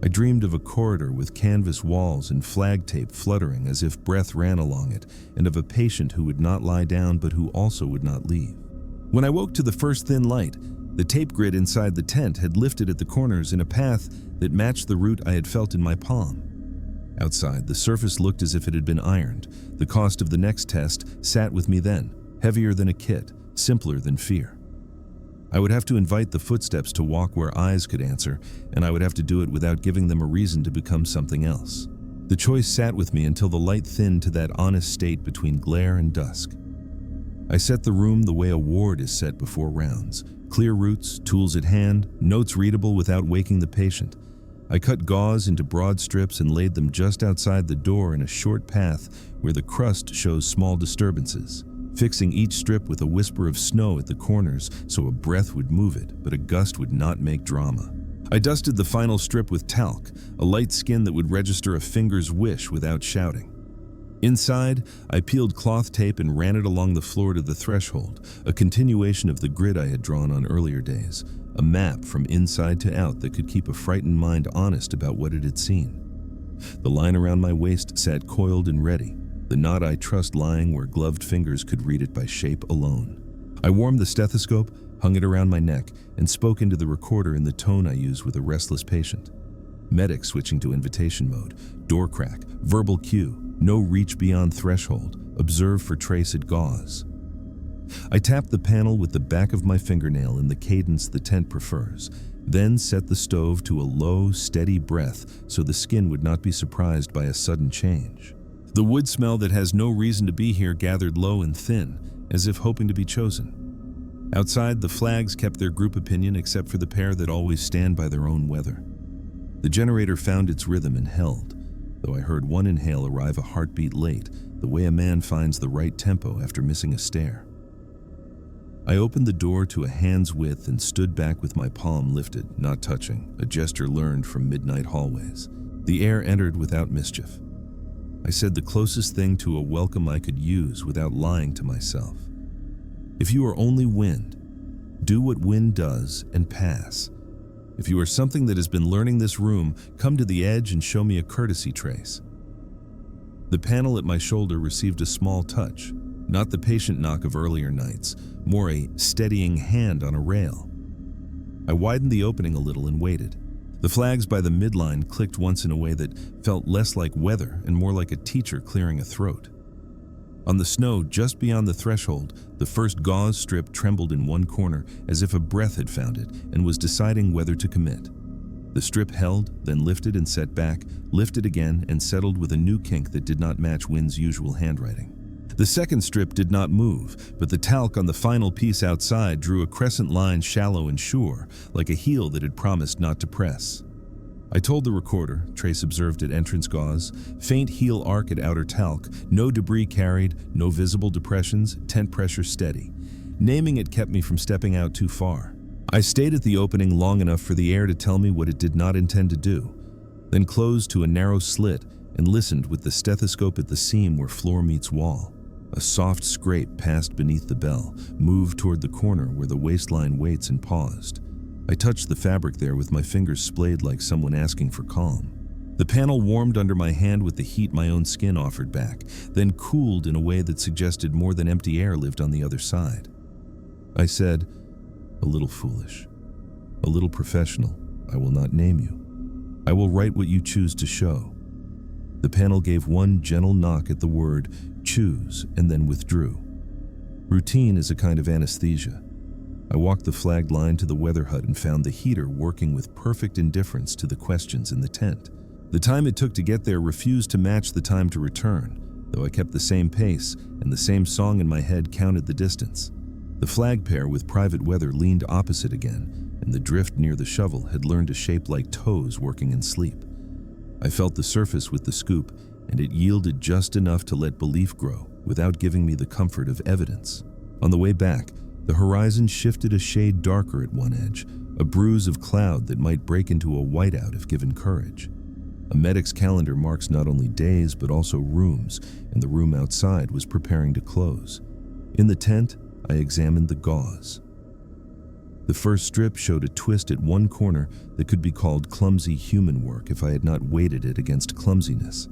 I dreamed of a corridor with canvas walls and flag tape fluttering as if breath ran along it, and of a patient who would not lie down but who also would not leave. When I woke to the first thin light, the tape grid inside the tent had lifted at the corners in a path that matched the route I had felt in my palm. Outside, the surface looked as if it had been ironed. The cost of the next test sat with me then, heavier than a kit, simpler than fear. I would have to invite the footsteps to walk where eyes could answer, and I would have to do it without giving them a reason to become something else. The choice sat with me until the light thinned to that honest state between glare and dusk. I set the room the way a ward is set before rounds. Clear routes, tools at hand, notes readable without waking the patient. I cut gauze into broad strips and laid them just outside the door in a short path where the crust shows small disturbances, fixing each strip with a whisper of snow at the corners so a breath would move it, but a gust would not make drama. I dusted the final strip with talc, a light skin that would register a finger's wish without shouting. Inside, I peeled cloth tape and ran it along the floor to the threshold, a continuation of the grid I had drawn on earlier days, a map from inside to out that could keep a frightened mind honest about what it had seen. The line around my waist sat coiled and ready, the knot I trust lying where gloved fingers could read it by shape alone. I warmed the stethoscope, hung it around my neck, and spoke into the recorder in the tone I use with a restless patient. Medic switching to invitation mode, door crack, verbal cue, no reach beyond threshold, observe for trace at gauze. I tapped the panel with the back of my fingernail in the cadence the tent prefers, then set the stove to a low, steady breath so the skin would not be surprised by a sudden change. The wood smell that has no reason to be here gathered low and thin, as if hoping to be chosen. Outside, the flags kept their group opinion except for the pair that always stand by their own weather. The generator found its rhythm and held, though I heard one inhale arrive a heartbeat late, the way a man finds the right tempo after missing a stair. I opened the door to a hand's width and stood back with my palm lifted, not touching, a gesture learned from midnight hallways. The air entered without mischief. I said the closest thing to a welcome I could use without lying to myself. If you are only wind, do what wind does and pass. If you are something that has been learning this room, come to the edge and show me a courtesy trace. The panel at my shoulder received a small touch, not the patient knock of earlier nights, more a steadying hand on a rail. I widened the opening a little and waited. The flags by the midline clicked once in a way that felt less like weather and more like a teacher clearing a throat. On the snow just beyond the threshold, the first gauze strip trembled in one corner as if a breath had found it and was deciding whether to commit. The strip held, then lifted and set back, lifted again and settled with a new kink that did not match Wynn's usual handwriting. The second strip did not move, but the talc on the final piece outside drew a crescent line shallow and sure, like a heel that had promised not to press. I told the recorder, trace observed at entrance gauze, faint heel arc at outer talc, no debris carried, no visible depressions, tent pressure steady. Naming it kept me from stepping out too far. I stayed at the opening long enough for the air to tell me what it did not intend to do, then closed to a narrow slit and listened with the stethoscope at the seam where floor meets wall. A soft scrape passed beneath the bell, moved toward the corner where the waistline waits and paused. I touched the fabric there with my fingers splayed like someone asking for calm. The panel warmed under my hand with the heat my own skin offered back, then cooled in a way that suggested more than empty air lived on the other side. I said, "A little foolish, a little professional. I will not name you. I will write what you choose to show." The panel gave one gentle knock at the word choose and then withdrew. Routine is a kind of anesthesia. I walked the flagged line to the weather hut and found the heater working with perfect indifference to the questions in the tent. The time it took to get there refused to match the time to return, though I kept the same pace and the same song in my head counted the distance. The flag pair with private weather leaned opposite again, and the drift near the shovel had learned to shape like toes working in sleep. I felt the surface with the scoop, and it yielded just enough to let belief grow without giving me the comfort of evidence. On the way back, the horizon shifted a shade darker at one edge, a bruise of cloud that might break into a whiteout if given courage. A medic's calendar marks not only days but also rooms, and the room outside was preparing to close. In the tent, I examined the gauze. The first strip showed a twist at one corner that could be called clumsy human work if I had not weighted it against clumsiness.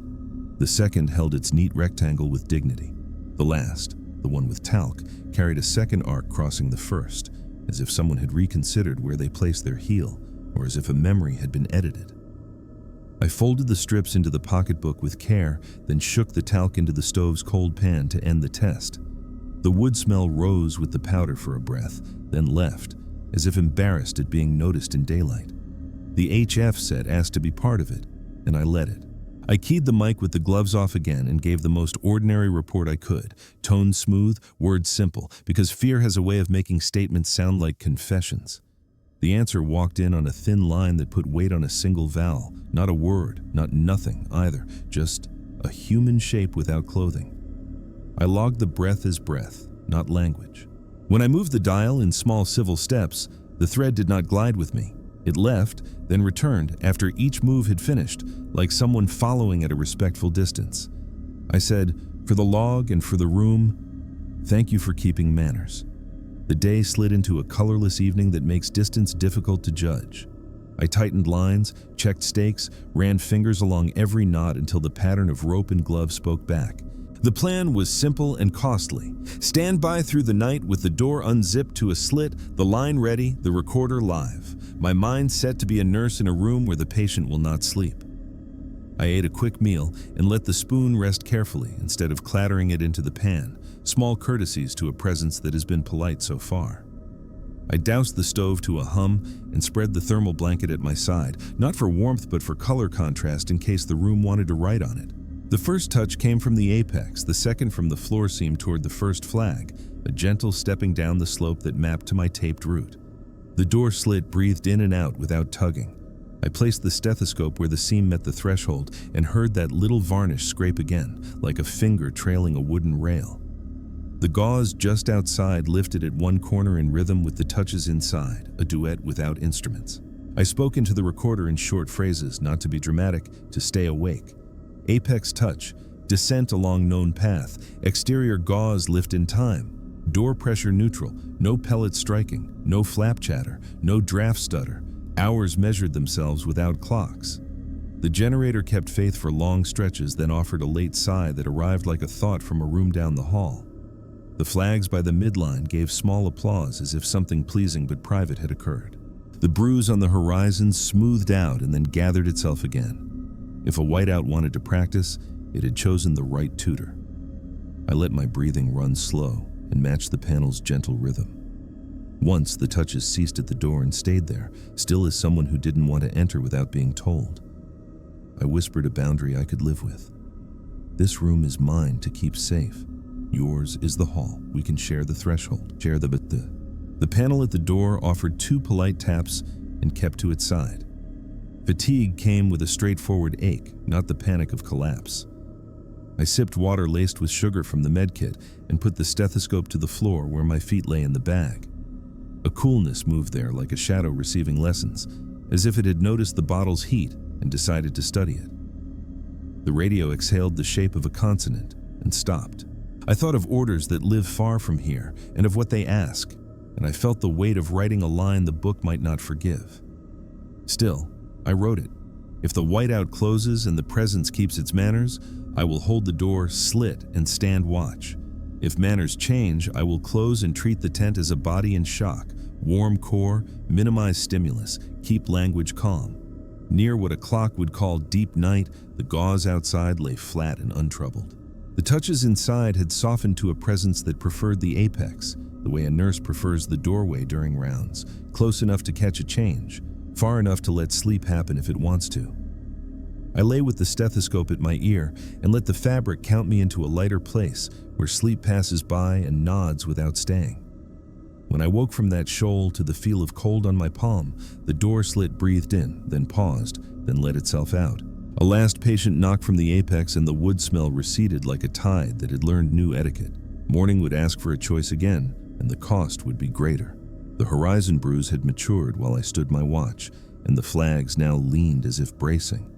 The second held its neat rectangle with dignity. The last, the one with talc, carried a second arc crossing the first, as if someone had reconsidered where they placed their heel, or as if a memory had been edited. I folded the strips into the pocketbook with care, then shook the talc into the stove's cold pan to end the test. The wood smell rose with the powder for a breath, then left, as if embarrassed at being noticed in daylight. The HF set asked to be part of it, and I let it. I keyed the mic with the gloves off again and gave the most ordinary report I could, tone smooth, words simple, because fear has a way of making statements sound like confessions. The answer walked in on a thin line that put weight on a single vowel, not a word, not nothing either, just a human shape without clothing. I logged the breath as breath, not language. When I moved the dial in small civil steps, the thread did not glide with me. It left, then returned after each move had finished, like someone following at a respectful distance. I said, "For the log and for the room, thank you for keeping manners." The day slid into a colorless evening that makes distance difficult to judge. I tightened lines, checked stakes, ran fingers along every knot until the pattern of rope and glove spoke back. The plan was simple and costly. Stand by through the night with the door unzipped to a slit, the line ready, the recorder live. My mind set to be a nurse in a room where the patient will not sleep. I ate a quick meal and let the spoon rest carefully instead of clattering it into the pan, small courtesies to a presence that has been polite so far. I doused the stove to a hum and spread the thermal blanket at my side, not for warmth but for color contrast in case the room wanted to write on it. The first touch came from the apex, the second from the floor seam toward the first flag, a gentle stepping down the slope that mapped to my taped route. The door slit breathed in and out without tugging. I placed the stethoscope where the seam met the threshold and heard that little varnish scrape again, like a finger trailing a wooden rail. The gauze just outside lifted at one corner in rhythm with the touches inside, a duet without instruments. I spoke into the recorder in short phrases, not to be dramatic, to stay awake. Apex touch, descent along known path, exterior gauze lift in time, door pressure neutral, no pellet striking, no flap chatter, no draft stutter. Hours measured themselves without clocks. The generator kept faith for long stretches, then offered a late sigh that arrived like a thought from a room down the hall. The flags by the midline gave small applause as if something pleasing but private had occurred. The bruise on the horizon smoothed out and then gathered itself again. If a whiteout wanted to practice, it had chosen the right tutor. I let my breathing run slow and matched the panel's gentle rhythm. Once, the touches ceased at the door and stayed there, still as someone who didn't want to enter without being told. I whispered a boundary I could live with. This room is mine to keep safe. Yours is the hall. We can share the threshold, share the but The panel at the door offered 2 polite taps and kept to its side. Fatigue came with a straightforward ache, not the panic of collapse. I sipped water laced with sugar from the medkit and put the stethoscope to the floor where my feet lay in the bag. A coolness moved there like a shadow receiving lessons, as if it had noticed the bottle's heat and decided to study it. The radio exhaled the shape of a consonant and stopped. I thought of orders that live far from here and of what they ask, and I felt the weight of writing a line the book might not forgive. Still, I wrote it. If the whiteout closes and the presence keeps its manners, I will hold the door slit and stand watch. If manners change, I will close and treat the tent as a body in shock, warm core, minimize stimulus, keep language calm. Near what a clock would call deep night, the gauze outside lay flat and untroubled. The touches inside had softened to a presence that preferred the apex, the way a nurse prefers the doorway during rounds, close enough to catch a change, far enough to let sleep happen if it wants to. I lay with the stethoscope at my ear and let the fabric count me into a lighter place where sleep passes by and nods without staying. When I woke from that shoal to the feel of cold on my palm, the door slit breathed in, then paused, then let itself out. A last patient knock from the apex and the wood smell receded like a tide that had learned new etiquette. Morning would ask for a choice again, and the cost would be greater. The horizon bruise had matured while I stood my watch, and the flags now leaned as if bracing.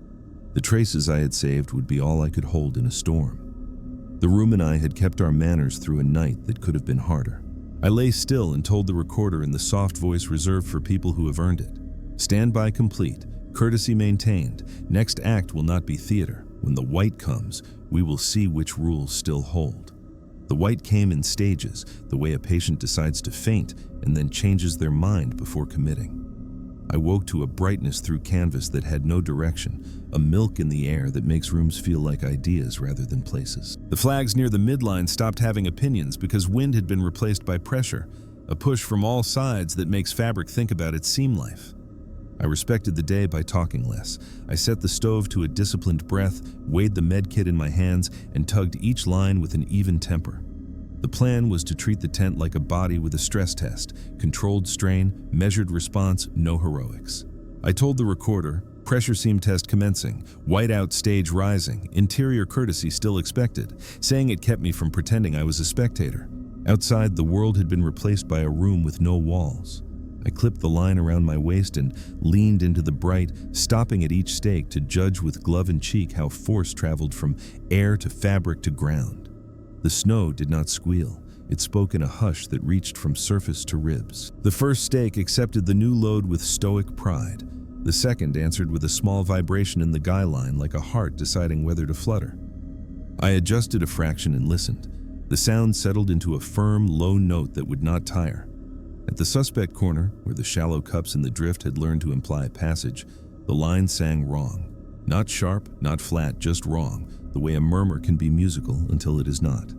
The traces I had saved would be all I could hold in a storm. The room and I had kept our manners through a night that could have been harder. I lay still and told the recorder in the soft voice reserved for people who have earned it. Standby complete, courtesy maintained. Next act will not be theater. When the white comes, we will see which rules still hold. The white came in stages, the way a patient decides to faint and then changes their mind before committing. I woke to a brightness through canvas that had no direction, a milk in the air that makes rooms feel like ideas rather than places. The flags near the midline stopped having opinions because wind had been replaced by pressure, a push from all sides that makes fabric think about its seam life. I respected the day by talking less. I set the stove to a disciplined breath, weighed the med kit in my hands, and tugged each line with an even temper. The plan was to treat the tent like a body with a stress test: controlled strain, measured response, no heroics. I told the recorder, pressure seam test commencing, whiteout stage rising, interior courtesy still expected, saying it kept me from pretending I was a spectator. Outside, the world had been replaced by a room with no walls. I clipped the line around my waist and leaned into the bright, stopping at each stake to judge with glove in cheek how force traveled from air to fabric to ground. The snow did not squeal. It spoke in a hush that reached from surface to ribs. The first stake accepted the new load with stoic pride. The second answered with a small vibration in the guy line, like a heart deciding whether to flutter. I adjusted a fraction and listened. The sound settled into a firm, low note that would not tire. At the suspect corner, where the shallow cups in the drift had learned to imply passage, the line sang wrong. Not sharp, not flat, just wrong, the way a murmur can be musical until it is not.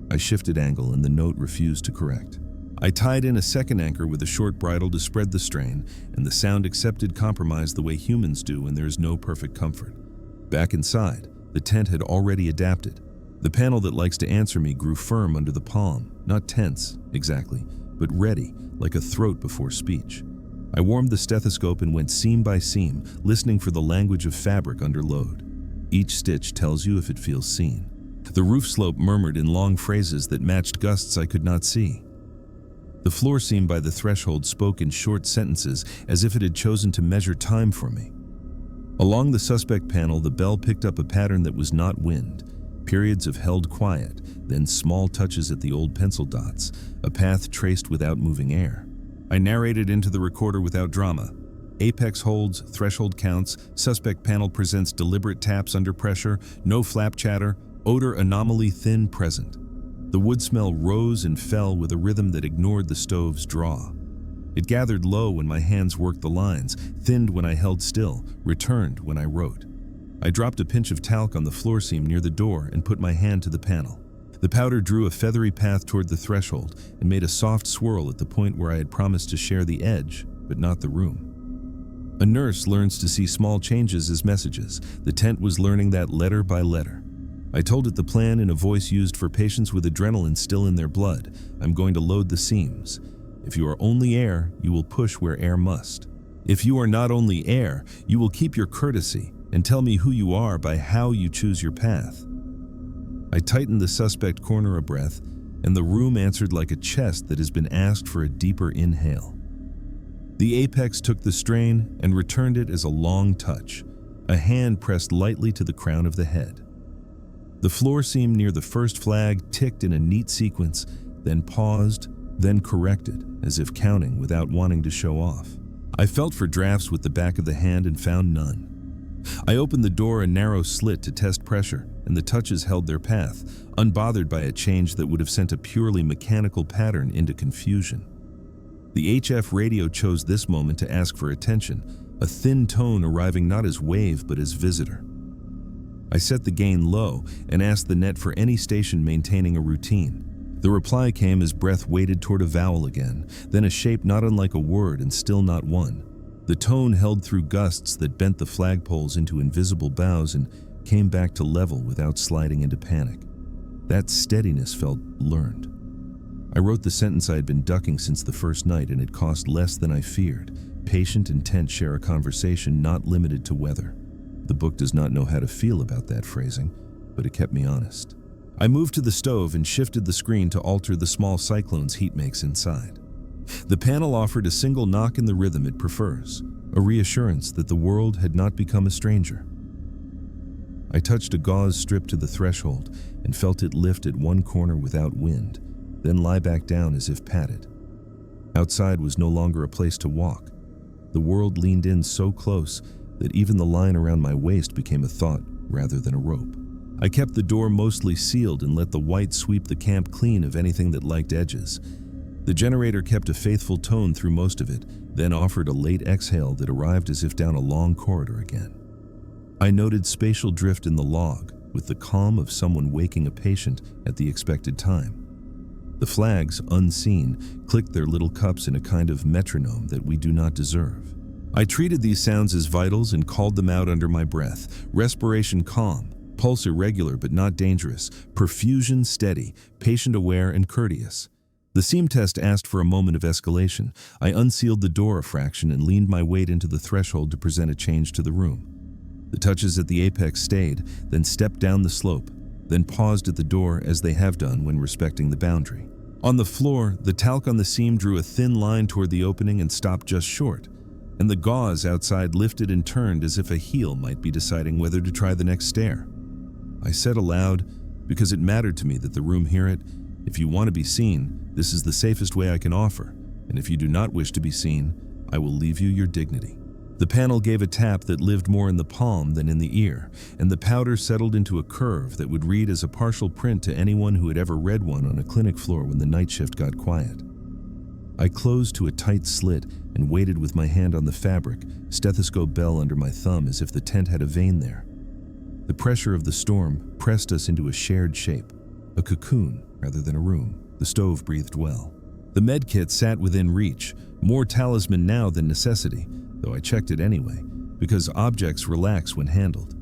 I shifted angle and the note refused to correct. I tied in a second anchor with a short bridle to spread the strain, and the sound accepted compromise the way humans do when there is no perfect comfort. Back inside, the tent had already adapted. The panel that likes to answer me grew firm under the palm, not tense, exactly, but ready, like a throat before speech. I warmed the stethoscope and went seam by seam, listening for the language of fabric under load. Each stitch tells you if it feels seen. The roof slope murmured in long phrases that matched gusts I could not see. The floor seam by the threshold spoke in short sentences as if it had chosen to measure time for me. Along the suspect panel, the bell picked up a pattern that was not wind. Periods of held quiet, then small touches at the old pencil dots, a path traced without moving air. I narrated into the recorder without drama. Apex holds, threshold counts, suspect panel presents deliberate taps under pressure, no flap chatter, odor anomaly thin present. The wood smell rose and fell with a rhythm that ignored the stove's draw. It gathered low when my hands worked the lines, thinned when I held still, returned when I wrote. I dropped a pinch of talc on the floor seam near the door and put my hand to the panel. The powder drew a feathery path toward the threshold and made a soft swirl at the point where I had promised to share the edge, but not the room. A nurse learns to see small changes as messages. The tent was learning that letter by letter. I told it the plan in a voice used for patients with adrenaline still in their blood. I'm going to load the seams. If you are only air, you will push where air must. If you are not only air, you will keep your courtesy and tell me who you are by how you choose your path. I tightened the suspect corner a breath, and the room answered like a chest that has been asked for a deeper inhale. The apex took the strain and returned it as a long touch. A hand pressed lightly to the crown of the head. The floor seam near the first flag ticked in a neat sequence, then paused, then corrected, as if counting without wanting to show off. I felt for drafts with the back of the hand and found none. I opened the door a narrow slit to test pressure, and the touches held their path, unbothered by a change that would have sent a purely mechanical pattern into confusion. The HF radio chose this moment to ask for attention, a thin tone arriving not as wave but as visitor. I set the gain low and asked the net for any station maintaining a routine. The reply came as breath weighted toward a vowel again, then a shape not unlike a word and still not one. The tone held through gusts that bent the flagpoles into invisible bows and came back to level without sliding into panic. That steadiness felt learned. I wrote the sentence I had been ducking since the first night, and it cost less than I feared. Patient intent share a conversation not limited to weather. The book does not know how to feel about that phrasing, but it kept me honest. I moved to the stove and shifted the screen to alter the small cyclones heat makes inside. The panel offered a single knock in the rhythm it prefers, a reassurance that the world had not become a stranger. I touched a gauze strip to the threshold and felt it lift at one corner without wind, then lie back down as if patted. Outside was no longer a place to walk. The world leaned in so close that even the line around my waist became a thought rather than a rope. I kept the door mostly sealed and let the white sweep the camp clean of anything that liked edges. The generator kept a faithful tone through most of it, then offered a late exhale that arrived as if down a long corridor again. I noted spatial drift in the log, with the calm of someone waking a patient at the expected time. The flags, unseen, clicked their little cups in a kind of metronome that we do not deserve. I treated these sounds as vitals and called them out under my breath. Respiration calm, pulse irregular but not dangerous, perfusion steady, patient-aware and courteous. The seam test asked for a moment of escalation. I unsealed the door a fraction and leaned my weight into the threshold to present a change to the room. The touches at the apex stayed, then stepped down the slope, then paused at the door as they have done when respecting the boundary. On the floor, the talc on the seam drew a thin line toward the opening and stopped just short, and the gauze outside lifted and turned as if a heel might be deciding whether to try the next stair. I said aloud, because it mattered to me that the room hear it, "If you want to be seen, this is the safest way I can offer, and if you do not wish to be seen, I will leave you your dignity." The panel gave a tap that lived more in the palm than in the ear, and the powder settled into a curve that would read as a partial print to anyone who had ever read one on a clinic floor when the night shift got quiet. I closed to a tight slit and waited with my hand on the fabric, stethoscope bell under my thumb as if the tent had a vein there. The pressure of the storm pressed us into a shared shape, a cocoon rather than a room. The stove breathed well. The med kit sat within reach, more talisman now than necessity, though I checked it anyway, because objects relax when handled.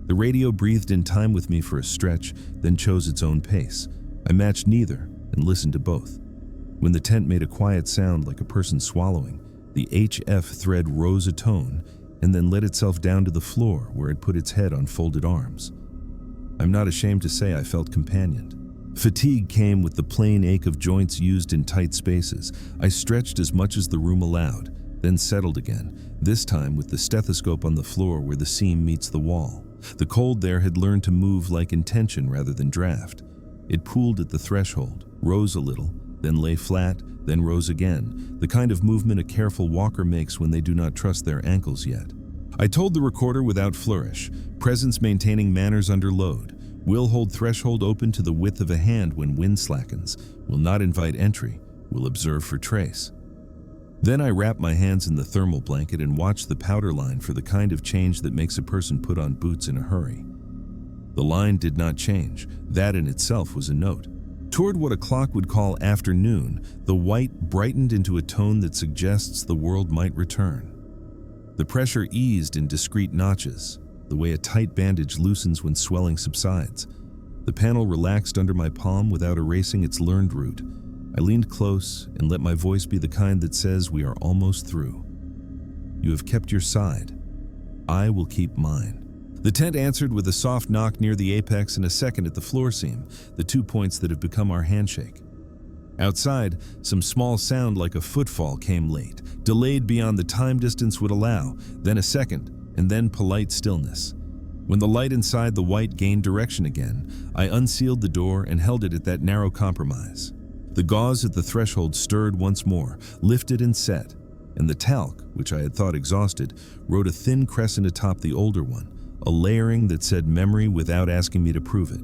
The radio breathed in time with me for a stretch, then chose its own pace. I matched neither and listened to both. When the tent made a quiet sound like a person swallowing, the HF thread rose a tone and then let itself down to the floor where it put its head on folded arms. I'm not ashamed to say I felt companioned. Fatigue came with the plain ache of joints used in tight spaces. I stretched as much as the room allowed, then settled again, this time with the stethoscope on the floor where the seam meets the wall. The cold there had learned to move like intention rather than draft. It pooled at the threshold, rose a little, then lay flat, then rose again, the kind of movement a careful walker makes when they do not trust their ankles yet. I told the recorder without flourish, presence maintaining manners under load. Will hold threshold open to the width of a hand when wind slackens, will not invite entry, will observe for trace. Then I wrapped my hands in the thermal blanket and watched the powder line for the kind of change that makes a person put on boots in a hurry. The line did not change. That in itself was a note. Toward what a clock would call afternoon, the white brightened into a tone that suggests the world might return. The pressure eased in discrete notches, the way a tight bandage loosens when swelling subsides. The panel relaxed under my palm without erasing its learned route. I leaned close and let my voice be the kind that says we are almost through. You have kept your side. I will keep mine. The tent answered with a soft knock near the apex and a second at the floor seam, the 2 points that have become our handshake. Outside, some small sound like a footfall came late, delayed beyond the time distance would allow, then a second, and then polite stillness. When the light inside the white gained direction again, I unsealed the door and held it at that narrow compromise. The gauze at the threshold stirred once more, lifted and set, and the talc, which I had thought exhausted, wrote a thin crescent atop the older one, a layering that said memory without asking me to prove it.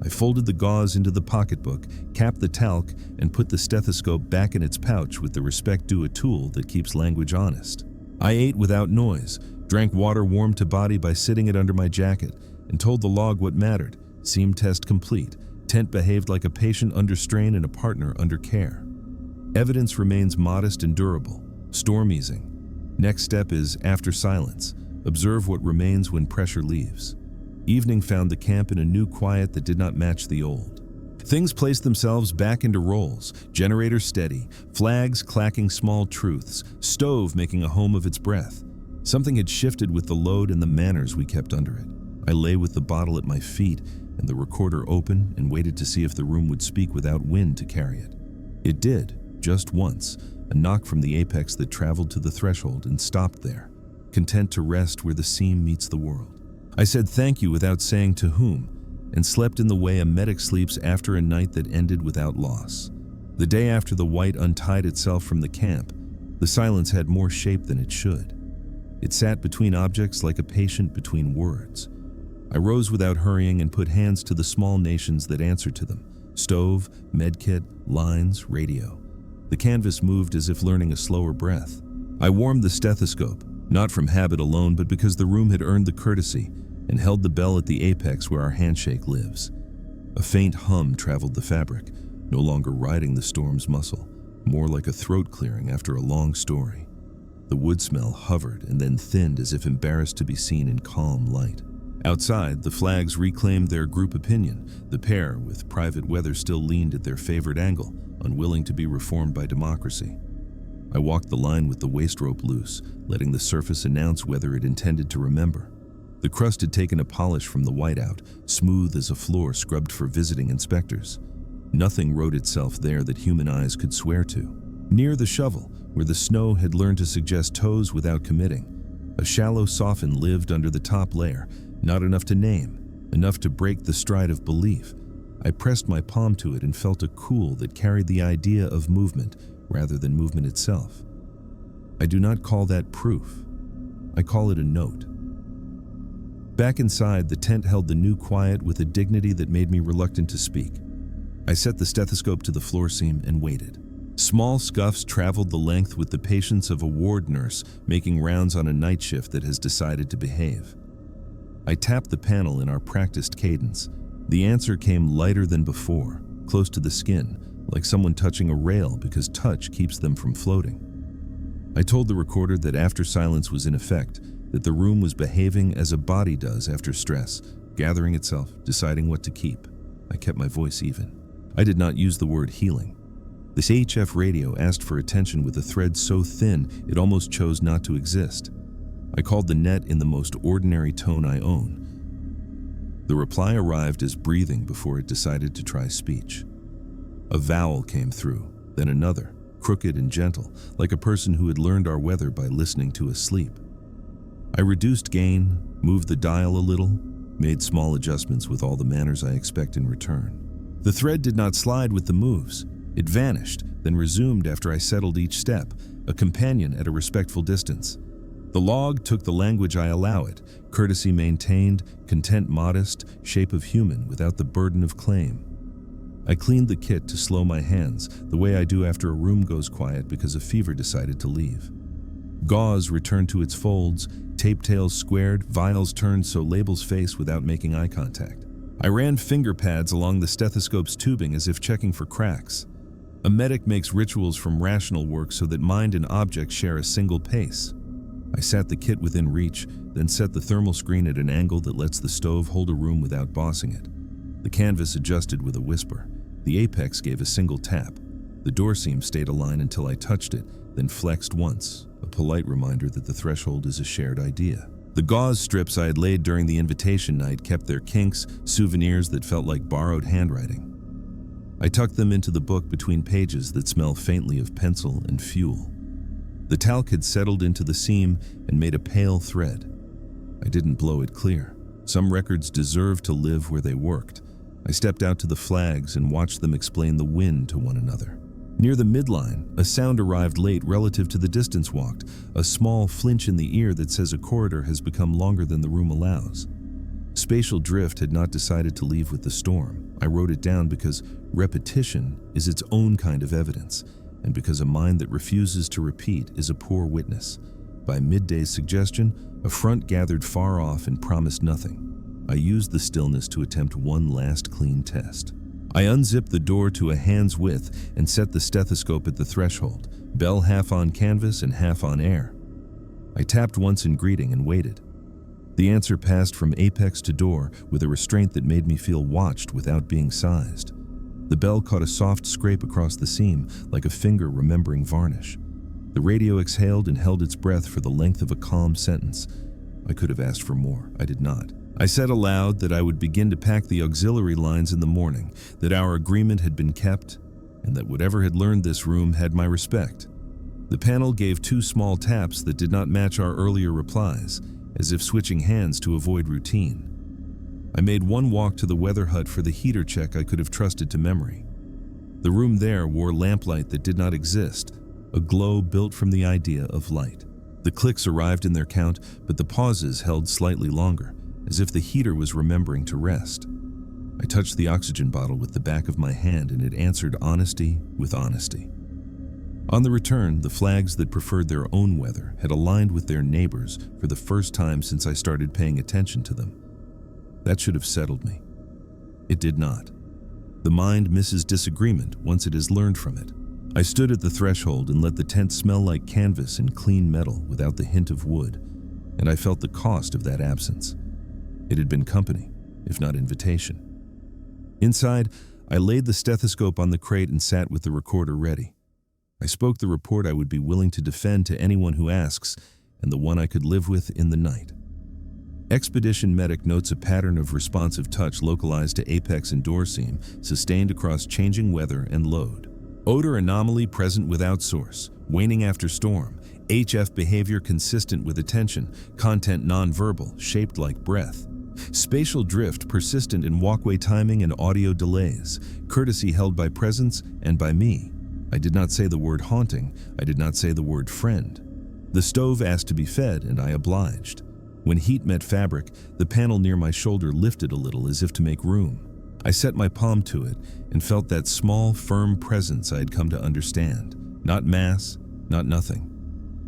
I folded the gauze into the pocketbook, capped the talc, and put the stethoscope back in its pouch with the respect due a tool that keeps language honest. I ate without noise, drank water warm to body by sitting it under my jacket, and told the log what mattered. Seam test complete. Tent behaved like a patient under strain and a partner under care. Evidence remains modest and durable. Storm easing. Next step is, after silence, observe what remains when pressure leaves. Evening found the camp in a new quiet that did not match the old. Things placed themselves back into roles, generator steady, flags clacking small truths, stove making a home of its breath. Something had shifted with the load and the manners we kept under it. I lay with the bottle at my feet and the recorder open and waited to see if the room would speak without wind to carry it. It did, just once, a knock from the apex that traveled to the threshold and stopped there, content to rest where the seam meets the world. I said thank you without saying to whom, and slept in the way a medic sleeps after a night that ended without loss. The day after the white untied itself from the camp, the silence had more shape than it should. It sat between objects like a patient between words. I rose without hurrying and put hands to the small nations that answered to them: stove, medkit, lines, radio. The canvas moved as if learning a slower breath. I warmed the stethoscope, not from habit alone, but because the room had earned the courtesy, and held the bell at the apex where our handshake lives. A faint hum traveled the fabric, no longer riding the storm's muscle, more like a throat clearing after a long story. The wood smell hovered and then thinned as if embarrassed to be seen in calm light. Outside, the flags reclaimed their group opinion. The pair, with private weather, still leaned at their favorite angle, unwilling to be reformed by democracy. I walked the line with the waist rope loose, letting the surface announce whether it intended to remember. The crust had taken a polish from the whiteout, smooth as a floor scrubbed for visiting inspectors. Nothing wrote itself there that human eyes could swear to. Near the shovel, where the snow had learned to suggest toes without committing, a shallow soffit lived under the top layer, not enough to name, enough to break the stride of belief. I pressed my palm to it and felt a cool that carried the idea of movement rather than movement itself. I do not call that proof. I call it a note. Back inside, the tent held the new quiet with a dignity that made me reluctant to speak. I set the stethoscope to the floor seam and waited. Small scuffs traveled the length with the patience of a ward nurse making rounds on a night shift that has decided to behave. I tapped the panel in our practiced cadence. The answer came lighter than before, close to the skin, like someone touching a rail because touch keeps them from floating. I told the recorder that after silence was in effect, that the room was behaving as a body does after stress, gathering itself, deciding what to keep. I kept my voice even. I did not use the word healing. This HF radio asked for attention with a thread so thin it almost chose not to exist. I called the net in the most ordinary tone I own. The reply arrived as breathing before it decided to try speech. A vowel came through, then another, crooked and gentle, like a person who had learned our weather by listening to us sleep. I reduced gain, moved the dial a little, made small adjustments with all the manners I expect in return. The thread did not slide with the moves. It vanished, then resumed after I settled each step, a companion at a respectful distance. The log took the language I allow it, courtesy maintained, content modest, shape of human without the burden of claim. I cleaned the kit to slow my hands, the way I do after a room goes quiet because a fever decided to leave. Gauze returned to its folds, tape tails squared, vials turned so labels face without making eye contact. I ran finger pads along the stethoscope's tubing as if checking for cracks. A medic makes rituals from rational work so that mind and object share a single pace. I sat the kit within reach, then set the thermal screen at an angle that lets the stove hold a room without bossing it. The canvas adjusted with a whisper. The apex gave a single tap. The door seam stayed aligned until I touched it, then flexed once, a polite reminder that the threshold is a shared idea. The gauze strips I had laid during the invitation night kept their kinks, souvenirs that felt like borrowed handwriting. I tucked them into the book between pages that smell faintly of pencil and fuel. The talc had settled into the seam and made a pale thread. I didn't blow it clear. Some records deserve to live where they worked. I stepped out to the flags and watched them explain the wind to one another. Near the midline, a sound arrived late relative to the distance walked, a small flinch in the ear that says a corridor has become longer than the room allows. Spatial drift had not decided to leave with the storm. I wrote it down because repetition is its own kind of evidence, and because a mind that refuses to repeat is a poor witness. By midday's suggestion, a front gathered far off and promised nothing. I used the stillness to attempt one last clean test. I unzipped the door to a hand's width and set the stethoscope at the threshold, bell half on canvas and half on air. I tapped once in greeting and waited. The answer passed from apex to door with a restraint that made me feel watched without being sized. The bell caught a soft scrape across the seam, like a finger remembering varnish. The radio exhaled and held its breath for the length of a calm sentence. I could have asked for more. I did not. I said aloud that I would begin to pack the auxiliary lines in the morning, that our agreement had been kept, and that whatever had learned this room had my respect. The panel gave 2 small taps that did not match our earlier replies, as if switching hands to avoid routine. I made one walk to the weather hut for the heater check I could have trusted to memory. The room there wore lamplight that did not exist, a glow built from the idea of light. The clicks arrived in their count, but the pauses held slightly longer, as if the heater was remembering to rest. I touched the oxygen bottle with the back of my hand and it answered honesty with honesty. On the return, the flags that preferred their own weather had aligned with their neighbors for the first time since I started paying attention to them. That should have settled me. It did not. The mind misses disagreement once it has learned from it. I stood at the threshold and let the tent smell like canvas and clean metal without the hint of wood, and I felt the cost of that absence. It had been company, if not invitation. Inside, I laid the stethoscope on the crate and sat with the recorder ready. I spoke the report I would be willing to defend to anyone who asks, and the one I could live with in the night. Expedition Medic notes a pattern of responsive touch localized to apex and door seam, sustained across changing weather and load. Odor anomaly present without source, waning after storm, HF behavior consistent with attention, content nonverbal, shaped like breath. Spatial drift persistent in walkway timing and audio delays, courtesy held by presence and by me. I did not say the word haunting, I did not say the word friend. The stove asked to be fed and I obliged. When heat met fabric, the panel near my shoulder lifted a little as if to make room. I set my palm to it and felt that small, firm presence I had come to understand. Not mass, not nothing.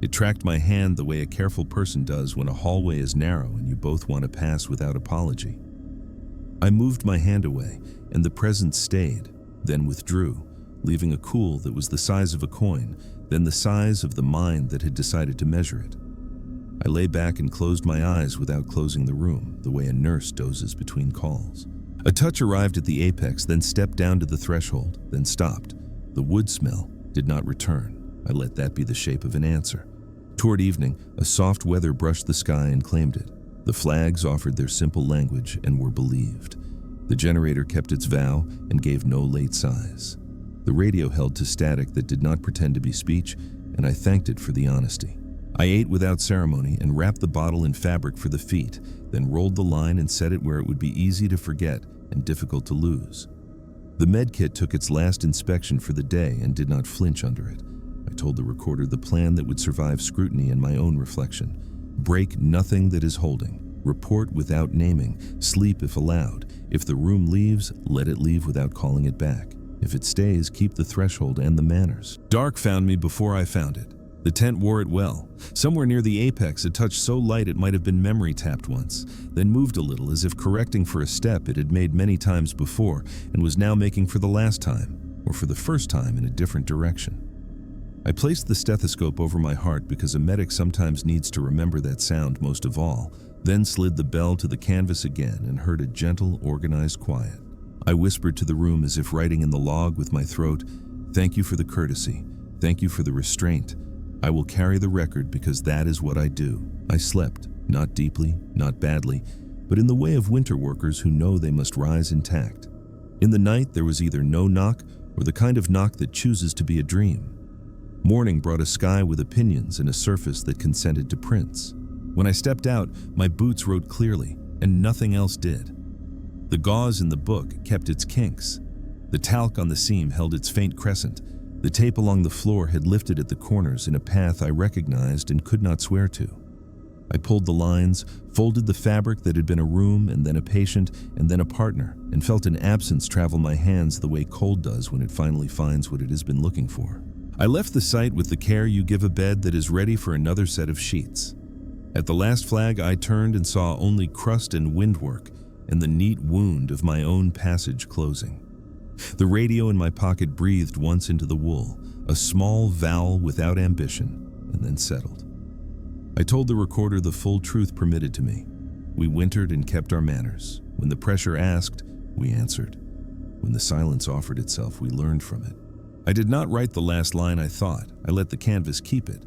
It tracked my hand the way a careful person does when a hallway is narrow and you both want to pass without apology. I moved my hand away, and the presence stayed, then withdrew, leaving a cool that was the size of a coin, then the size of the mind that had decided to measure it. I lay back and closed my eyes without closing the room, the way a nurse dozes between calls. A touch arrived at the apex, then stepped down to the threshold, then stopped. The wood smell did not return. I let that be the shape of an answer. Toward evening, a soft weather brushed the sky and claimed it. The flags offered their simple language and were believed. The generator kept its vow and gave no late sighs. The radio held to static that did not pretend to be speech, and I thanked it for the honesty. I ate without ceremony and wrapped the bottle in fabric for the feet, then rolled the line and set it where it would be easy to forget and difficult to lose. The medkit took its last inspection for the day and did not flinch under it. I told the recorder the plan that would survive scrutiny and my own reflection. Break nothing that is holding. Report without naming. Sleep if allowed. If the room leaves, let it leave without calling it back. If it stays, keep the threshold and the manners. Dark found me before I found it. The tent wore it well. Somewhere near the apex, a touch so light it might have been memory tapped once, then moved a little as if correcting for a step it had made many times before and was now making for the last time, or for the first time in a different direction. I placed the stethoscope over my heart because a medic sometimes needs to remember that sound most of all, then slid the bell to the canvas again and heard a gentle, organized quiet. I whispered to the room as if writing in the log with my throat, "Thank you for the courtesy. Thank you for the restraint. I will carry the record because that is what I do." I slept, not deeply, not badly, but in the way of winter workers who know they must rise intact. In the night, there was either no knock or the kind of knock that chooses to be a dream. Morning brought a sky with opinions and a surface that consented to prints. When I stepped out, my boots wrote clearly, and nothing else did. The gauze in the book kept its kinks. The talc on the seam held its faint crescent. The tape along the floor had lifted at the corners in a path I recognized and could not swear to. I pulled the lines, folded the fabric that had been a room and then a patient and then a partner, and felt an absence travel my hands the way cold does when it finally finds what it has been looking for. I left the site with the care you give a bed that is ready for another set of sheets. At the last flag, I turned and saw only crust and windwork and the neat wound of my own passage closing. The radio in my pocket breathed once into the wool, a small vowel without ambition, and then settled. I told the recorder the full truth permitted to me. We wintered and kept our manners. When the pressure asked, we answered. When the silence offered itself, we learned from it. I did not write the last line I thought. I let the canvas keep it.